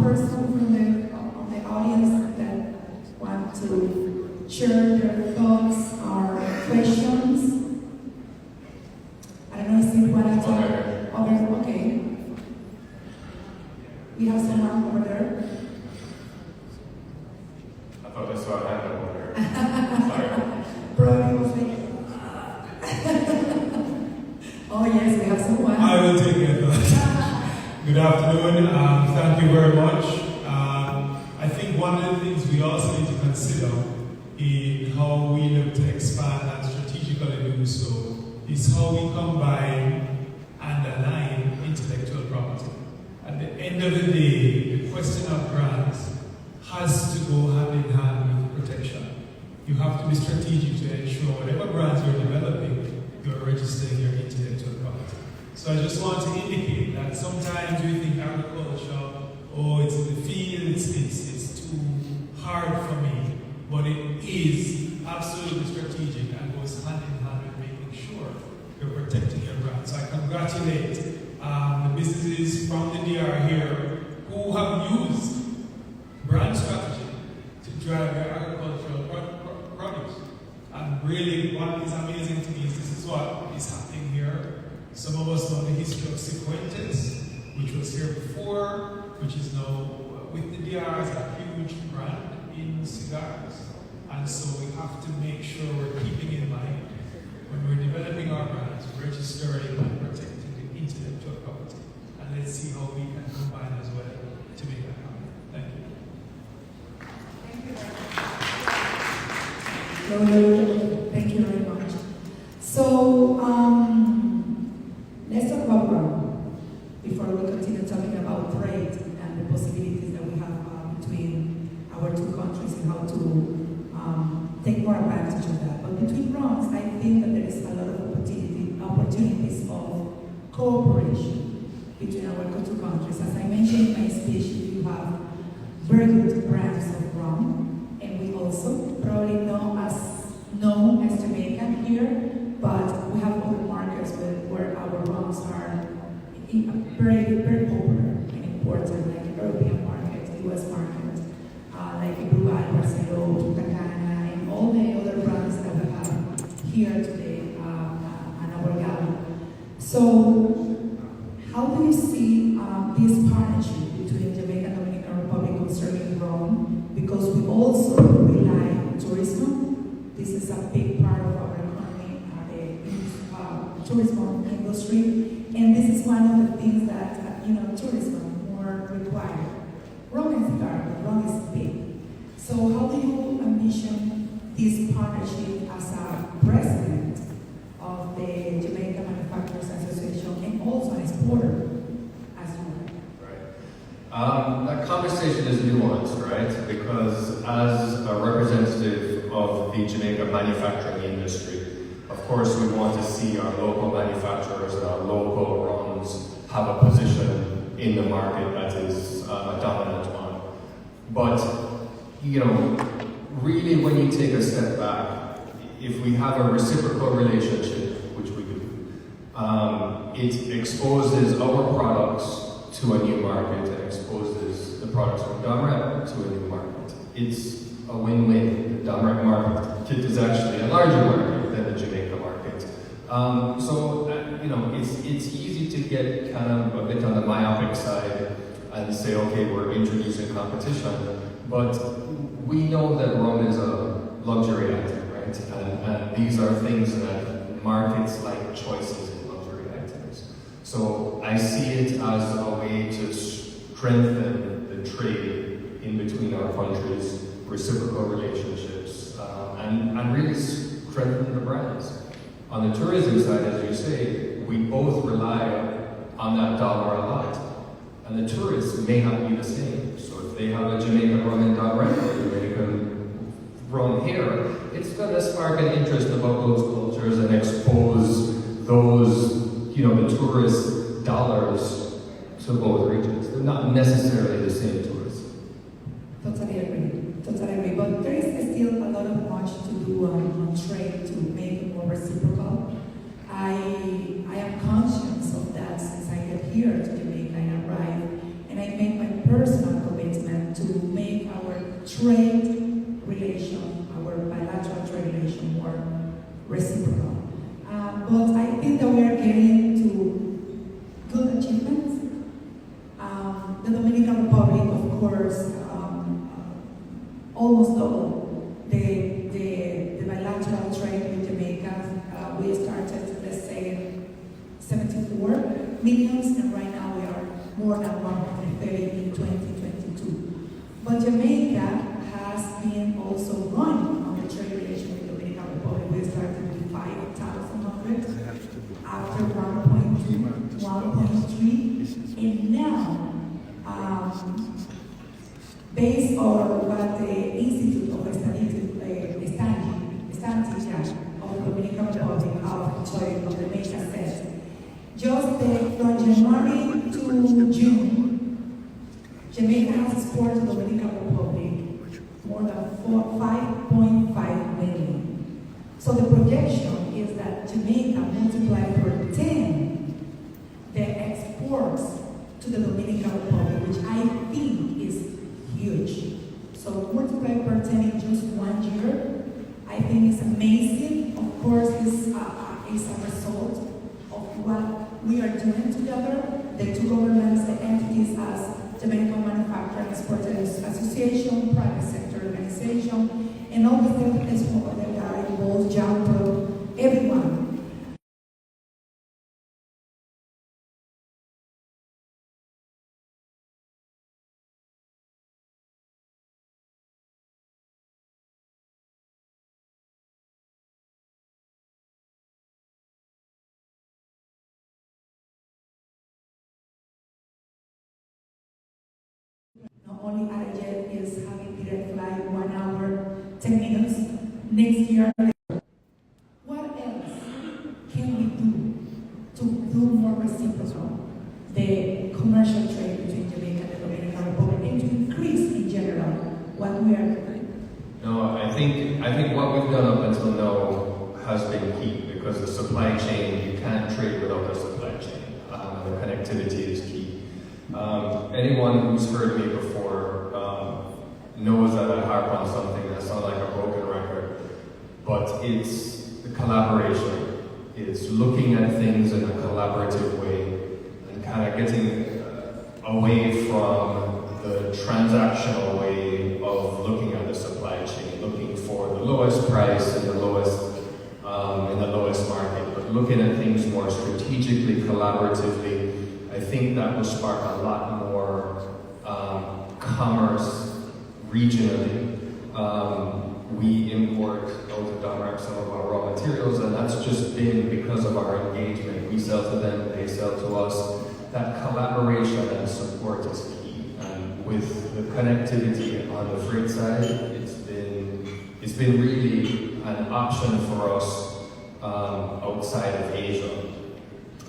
person from the audience that want to share their thoughts or questions. I don't know if you want to talk. Okay. We have someone over there. I thought I saw a hand over there. Sorry. Probably was like, oh yes, we have someone. I will take it. Good afternoon. Thank you very much. I think one of the things we also need to consider in how we look to expand and strategically do so is how we combine and align intellectual property. At the end of the day, the question of grants has to go hand in hand with protection. You have to be strategic to ensure whatever grants you're developing, you're registering your intellectual property. So I just want to indicate that sometimes we think agriculture, it's in the field, it's too hard for me, but it is absolutely strategic and goes hand in hand with making sure you're protecting your brand. So I congratulate the businesses from the DR here who have used brand strategy to drive their agricultural products. And really, what is amazing to me is this is what is happening here. Some of us know the history of Cifuentes, which was here before, which is now with the DR as a huge brand in cigars. And so we have to make sure we're keeping in mind when we're developing our brands, registering and protecting the intellectual property. And let's see how we can combine as well to make that happen. Thank you. Thank you very much. So, let's talk about rum before we continue talking about trade and the possibilities that we have between our two countries and how to take more advantage of that. But between rums, I think that there is a lot of opportunities of cooperation between our two countries. As I mentioned in my speech, you have very good brands of rum. and we also probably known as Jamaican here, but we have other markets where our rums are very, very popular and important, like European markets, US markets, like Uruguay, Barcelona, Punta Cana, and all the other brands that we have here today on our gala. So, how do you see this partnership between Jamaica and Dominican Republic concerning rum? Because we also rely on tourism. This is a big part of our economy, the tourism industry, and this is one of the things that tourism more require. Rum and cigar, but rum is big. So how do you envision this partnership as a president of the Jamaica Manufacturers Association and also an exporter as well? Right. That conversation is nuanced, right? Because as a representative of the Jamaica manufacturing industry, of course we want to see our local manufacturers and our local rums have a position in the market that is a dominant one. But, really when you take a step back, if we have a reciprocal relationship, which we do, it exposes our products to a new market and exposes the products from Dominic to a new market. It's a win-win. The Dominic market is actually a larger market than the Jamaica market. It's easy to get kind of a bit on the myopic side and say, okay, we're introducing competition, but we know that rum is a luxury item, right? And these are things that markets like choices in luxury items. So I see it as a way to strengthen the trade in between our countries, reciprocal relationships, and really strengthen the brands. On the tourism side, as you say, we both rely on that dollar a lot. And the tourists may not be the same. So if they have a Jamaican rum in Dominic or Jamaican rum here, it's going to spark an interest about those cultures and expose those, the tourist dollars to both regions. They're not necessarily the same tourists. Totally agree. But there is still a lot of much to do on trade to make it more reciprocal. I am conscious of that since I get here to Jamaica and arrive, and I make my personal commitment to make our trade relation, our bilateral trade relation more reciprocal. But I think that we are getting to good achievements. The Dominican Republic, of course, almost doubled the bilateral trade with Jamaica. We started, let's say, 74 millions, and right now we are more than 130 in 2022. But Jamaica has been also running on the trade relation with the Dominican Republic. We started with 5,100, after 1.2, 1.3, and now, based on what the Institute of Statistics of the Dominican Republic of Jamaica says, just from January to June, Jamaica has exported to the Dominican Republic more than 5.5 million. So the projection is that Jamaica multiplied for 10 the exports to the Dominican Republic, which I think is huge. So multiply per 10 in just 1 year, I think it's amazing. Of course, this is a result of what we are doing together, the two governments, the entities as Jamaican Manufacturing Exporters Association, private sector organization, and all the stakeholders that are involved, JAMPRO, everyone. Not only Arajet is having direct flight 1 hour, 10 minutes. Next year, what else can we do to do more reciprocal the commercial trade between Jamaica and the Dominican Republic and to increase in general what we are doing? think what we've done up until now has been key, because the supply chain, you can't trade without the supply chain, and the connectivity is key. Anyone who's heard me before knows that I harp on something that sounds like a broken record, but it's the collaboration. It's looking at things in a collaborative way and kind of getting away from the transactional way of looking at the supply chain, looking for the lowest price and the lowest market, but looking at things more strategically, collaboratively. I think that will spark a lot more commerce regionally. We import out of Denmark some of our raw materials, and that's just been because of our engagement. We sell to them, they sell to us. That collaboration and support is key. And with the connectivity on the freight side, it's been really an option for us outside of Asia,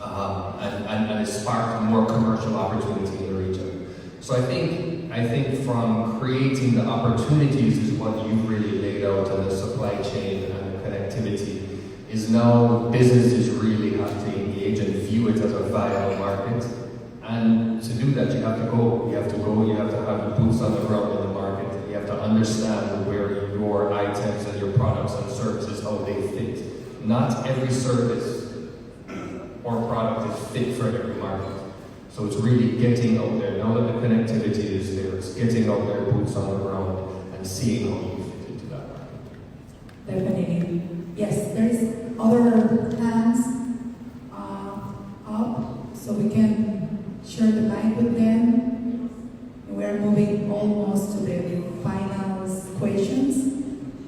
and it sparked more commercial opportunity in the region. So I think from creating the opportunities is what you've really laid out in the supply chain and the connectivity, is now businesses really have to engage and view it as a viable market. And to do that, you have to go, you have to have the boots on the ground in the market. You have to understand where your items and your products and services, how they fit. Not every service or product is fit for every market. So it's really getting out there. Now that the connectivity is there, it's getting out there, boots on the ground, and seeing how you fit into that market. Definitely. Yes, there is other hands up, so we can share the mic with them. We are moving almost to the final questions,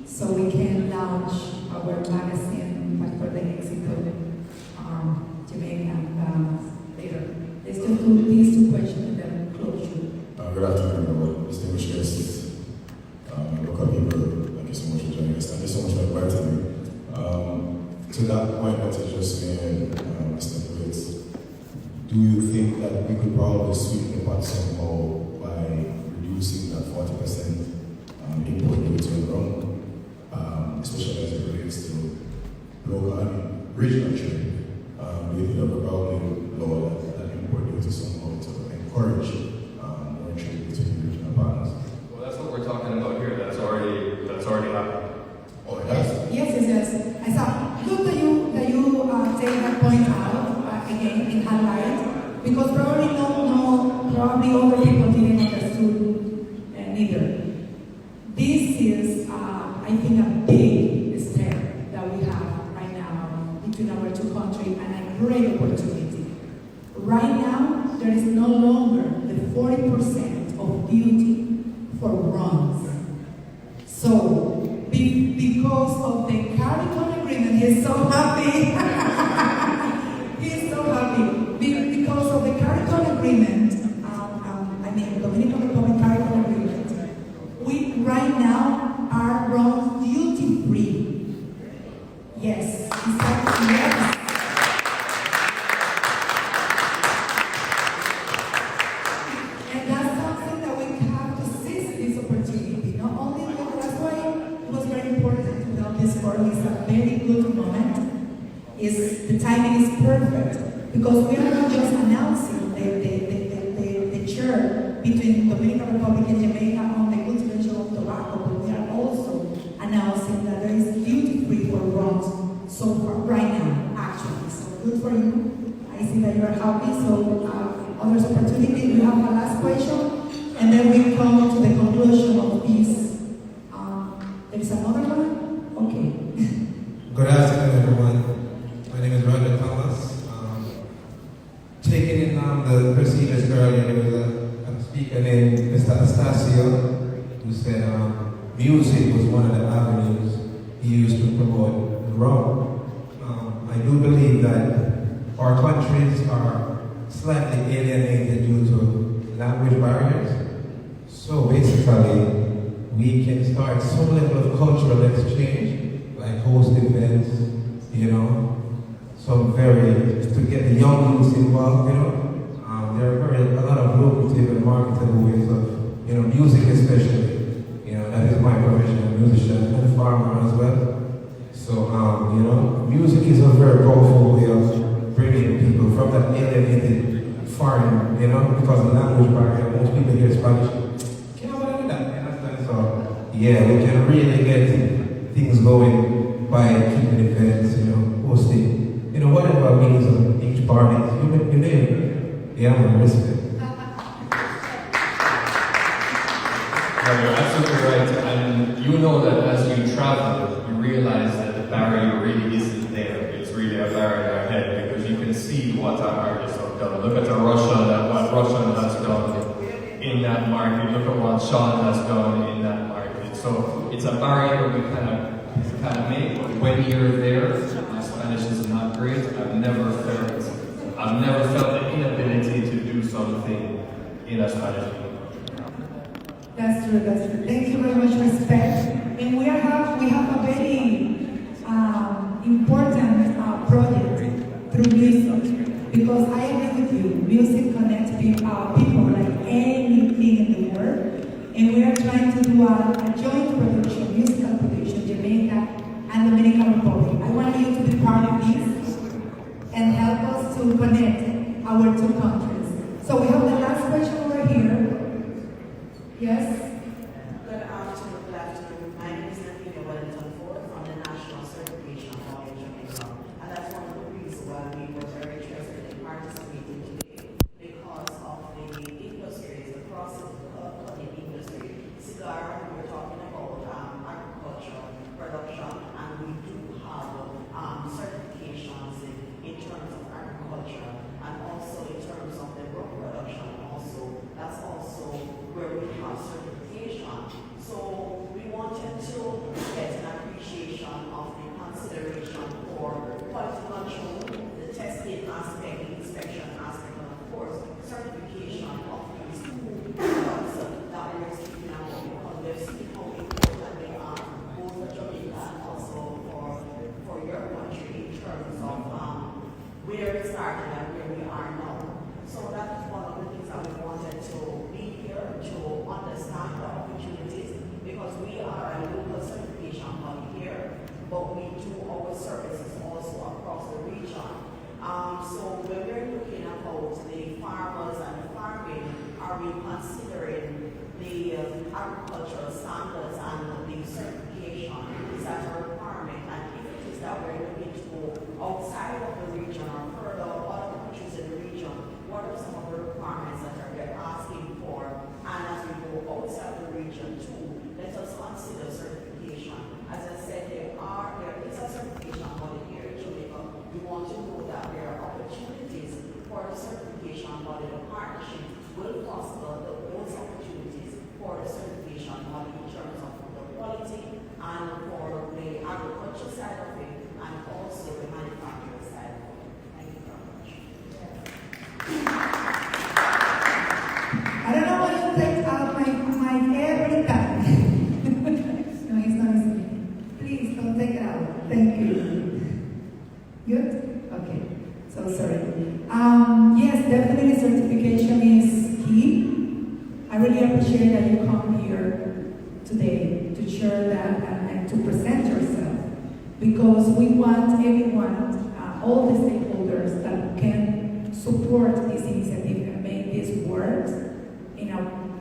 so we can launch our magazine Factor de Éxito Jamaica later. Let's just do these two questions and then close you. Good afternoon, everyone. Distinguished guests, local people, thank you so much for joining us. Thank you so much for inviting me. To that point that you just made, Mr. Woods, do you think that we could probably sweeten the pot somehow by reducing that 40% import duty on rum, especially as it relates to local and regional trade? Do you think that we probably lower that import duty somehow to encourage more trade between regional partners? Well, that's what we're talking about here. That's already happened. Oh, it has? Yes. I saw good that you take that point out again in highlight, because probably probably other people didn't understood neither. This is I think a big step that we have right now between our two countries, and a great opportunity. Right now, there is no longer the 40% of duty for runs. So, because of the CARICOM agreement, he's so happy. He's so happy. Because of the CARICOM agreement, Dominican Republic CARICOM agreement, we right now are runs duty free. Yes, exactly. Yes. And that's something that we have to seize this opportunity. Not only that's why it was very important to have this forum. It's a very good moment. The timing is perfect, because we are not just announcing the chair between Dominican Republic and Jamaica on the cultivation of tobacco, but we are also announcing that there is duty free for runs so far right now, actually. So good for you. I see that you are happy. So others opportunity. We have a last question, and then we come to the conclusion of this. There is another one. Okay. Good afternoon, everyone. My name is Roger Thomas. Taking in the procedures earlier, there was a speaker named Mr. Astasio who said music was one of the avenues he used to promote the rum. I do believe that our countries are slightly alienated due to language barriers. So basically, we can start some level of cultural exchange, like host events, to get the young youths involved, there are a lot of lucrative and marketable ways of, music especially, that is my profession, a musician. And music is a very powerful way of bringing people from that alienated foreign, because of the language barrier. Most people hear Spanish. You know what I mean? You understand? So, yeah, we can really get things going by keeping events, hosting, whatever means of each party. You name it. Yeah, I'm respect. No, you're absolutely right, and you know that as you travel, you realize that the barrier really isn't there. It's really a barrier ahead because you can see what our artists have done. Look at what Russian has done in that market. Look at what Sean has done in that market. So it's a barrier we kind of make. But when you're there, my Spanish is not great. I've never felt the inability to do something in a Spanish language. That's true. Thank you very much, respect. And we have a very important project through music, because I agree with you, music connects people like anything in the world, and we are trying to do a joint production, musical production, Jamaica and Dominican Republic. I want you to be part of this and help us to connect our two countries. So we have the last question over here. Yes? Good afternoon. My name is Wellington Ford from the National Certification Body in Jamaica. And that's one of the reasons why we were very interested in participating today, because of the industries across the industry. Cigar, we're talking about agriculture, production, and we do have certifications in terms of agriculture, and also in terms of the rum production also. That's also where we have certification. So we wanted to get an appreciation of the consideration for quality control, the testing aspect, the inspection aspect, and of course, certification of these two products that we're speaking about, because we've seen how important they are, both for Jamaica and also for your country in terms of where it started and where we are now. So that is one of the things that we wanted to be here to understand the opportunities, because we are a local certification body here, but we do our services also across the region. So when we're looking about the farmers and the farming, are we considering the agricultural standards and the certification? Is that a requirement? And if it is that we're looking to go outside of the region or further other countries in the region, what are some of the requirements that they're asking for? And as we go outside the region too, let us consider certification. As I said, there is a certification body here in Jamaica. We want to know that there are opportunities for the certification body. The partnership will foster those opportunities for the certification body in terms of the quality and for the agriculture side of it, and also the manufacturing side of it. Thank you very much. I don't know why you take out my every time. No, it's not listening. Please don't take it out. Thank you. Good? Okay. So sorry. Yes, definitely certification is key. I really appreciate that you come here today to share that and to present yourself, because we want everyone, all the stakeholders that can support this initiative and make this work in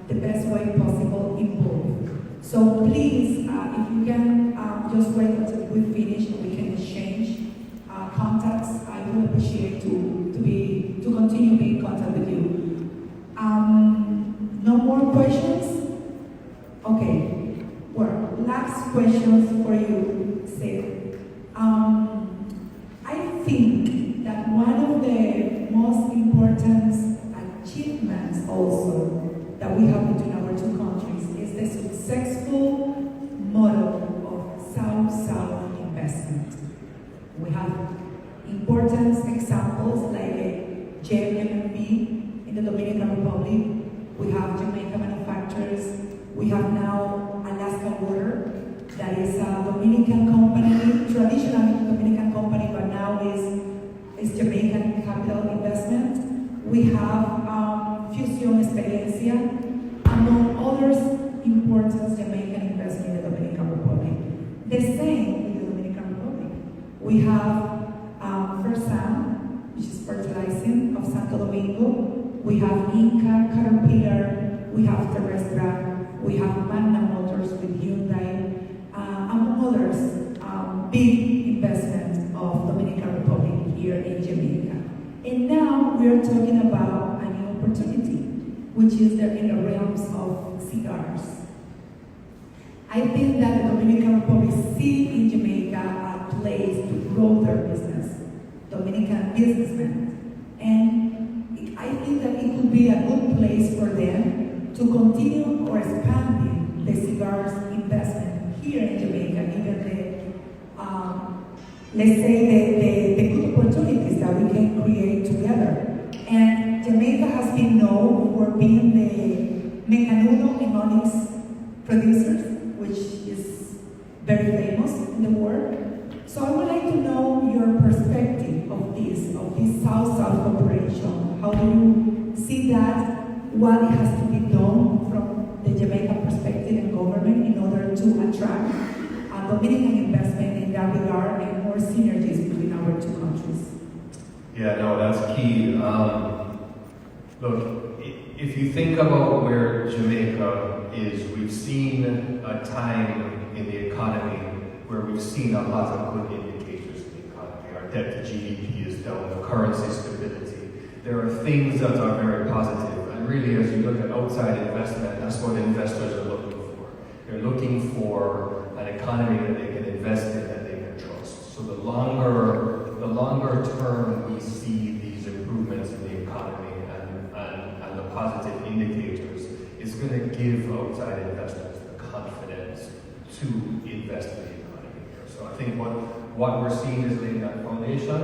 the best way possible involved. So please, if you can just wait until we finish and we can exchange contacts, I would appreciate to continue being in contact with you. No more questions? Okay. Well, last questions for you, Sid. I think that one of the most important achievements also that we have between our two countries is the successful model of South-South investment. We have important examples like JMB in the Dominican Republic. We have Jamaica manufacturers. We have now Alaska Water, that is a Dominican company, traditional Dominican company, but now is Jamaican capital investment. We have Fusion Experiencia, among others important Jamaican investment in the Dominican Republic. The same in the Dominican Republic. We have Fersan, which is fertilizing of Santo Domingo. We have Inca, Caterpillar, we have Terrestra, we have Magna Motors with Hyundai, among others, big investment of Dominican Republic here in Jamaica. And now we are talking about a new opportunity, which is in the realms of cigars. I think that the Dominican Republic see in Jamaica a place to grow their business, Dominican businessmen. And I think that it could be a good place for them to continue or expanding the cigars investment here in Jamaica, given let's say the good opportunities that we can create together. And Jamaica has been known for being the mecanudo and onyx producers, which is very famous in the world. So I would like to know your perspective of this South-South cooperation. How do you see that? What has to be done from the Jamaican perspective and government in order to attract Dominican investment in that regard and more synergies between our two countries? Yeah, no, that's key. Look, if you think about where Jamaica is, we've seen a time in the economy where we've seen a lot of good indicators in the economy. Our debt to GDP is down, the currency stability. There are things that are very positive. And really, as you look at outside investment, that's what investors are looking for. They're looking for an economy that they can invest in, that they can trust. So the longer term we see these improvements in the economy and the positive indicators, it's going to give outside investors the confidence to invest in the economy here. So I think what we're seeing is laying that foundation.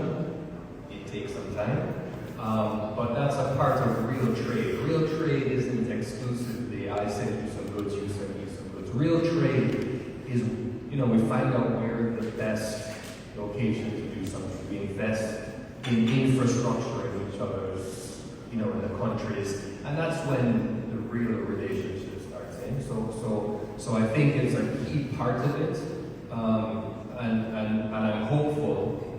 It takes some time, but that's a part of real trade. Real trade isn't exclusively I send you some goods, you send me some goods. Real trade is, we find out where the best location to do something. We invest in infrastructure in each other's, in the countries, and that's when the real relationship starts in. So I think it's a key part of it, and I'm hopeful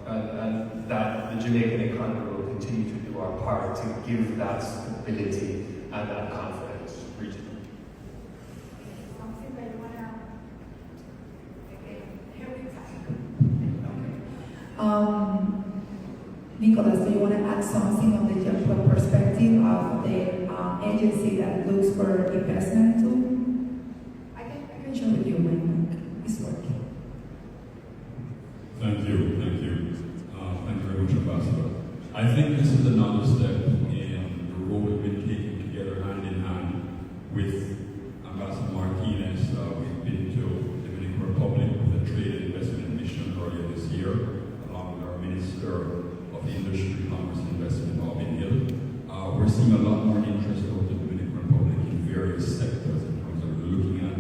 and that the Jamaican economy will continue to do our part to give that stability and that confidence regionally. Nicholas, do you want to add something on the general perspective of the agency that looks for investment too? I can share with you when it's working. Thank you. Thank you very much, Ambassador. I think this is another step in the road we've been taking together hand in hand with Ambassador Martinez. We've been to the Dominican Republic with a trade and investment mission earlier this year, along with our Minister of Industry, Commerce and Investment, Alvin Hill. We're seeing a lot more interest out of the Dominican Republic in various sectors in terms of looking at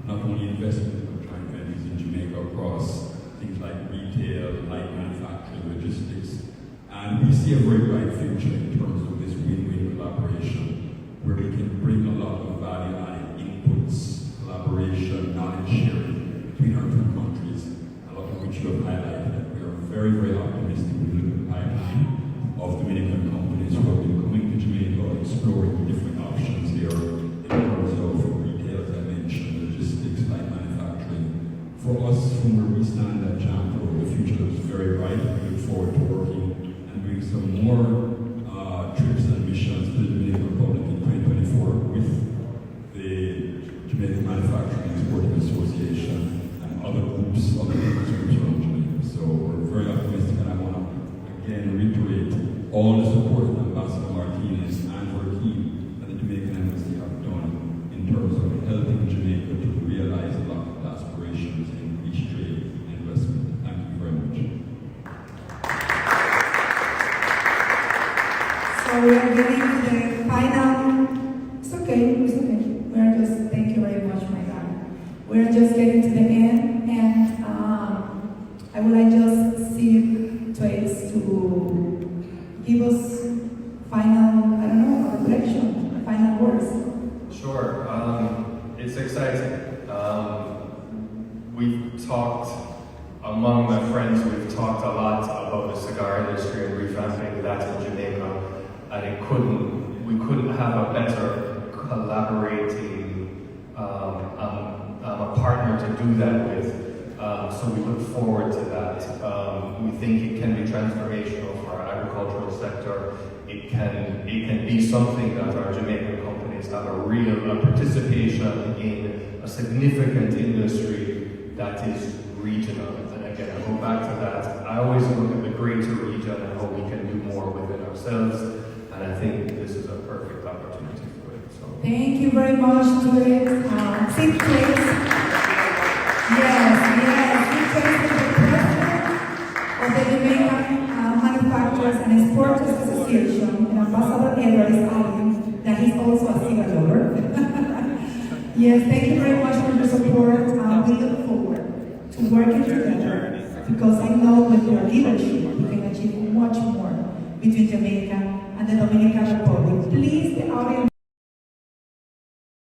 not only investment but joint ventures in Jamaica across things like retail, light manufacturing, logistics. And we see a very bright future in terms of this win-win collaboration where we can bring a lot of value-added inputs, collaboration, knowledge sharing between our two countries, a lot of which you have highlighted. And we are very, very optimistic with the pipeline of Dominican companies who have been coming to Jamaica, exploring different options here in terms of retail, as I mentioned, logistics, light manufacturing. For us, from where we stand at Jamco, the future is very bright. We look forward to working and doing some more trips and missions to the Dominican Republic in 2024 with the Jamaican Manufacturing and Exporting Association and other groups, other groups around Jamaica. So we're very optimistic, and I want to again reiterate all the support that Ambassador Martinez and her team at the Jamaican Embassy have done in terms of helping Jamaica to realize a lot of aspirations in increased trade and investment. Thank you very much. So we are getting to the final. It's okay. We are just, thank you very much, my God. We are just getting to the end, and I would like just see Twaits to give us final, reflection, final words. Sure. It's exciting. We've talked among my friends do that with. So we look forward to that. We think it can be transformational for our agricultural sector. It can be something that our Jamaican companies have a real participation in a significant industry that is regional. And again, I go back to that. I always look at the greater region and how we can do more within ourselves. And I think this is a perfect opportunity for it. So. Thank you very much to it. Sit, please. Yes. We praise the president of the Jamaican Manufacturers and Exporters Association, and Ambassador Edward is adding that he's also a cigar lover. Yes, thank you very much for your support. We look forward to working together because I know with your leadership we can achieve much more between Jamaica and the Dominican Republic. Please, the audience.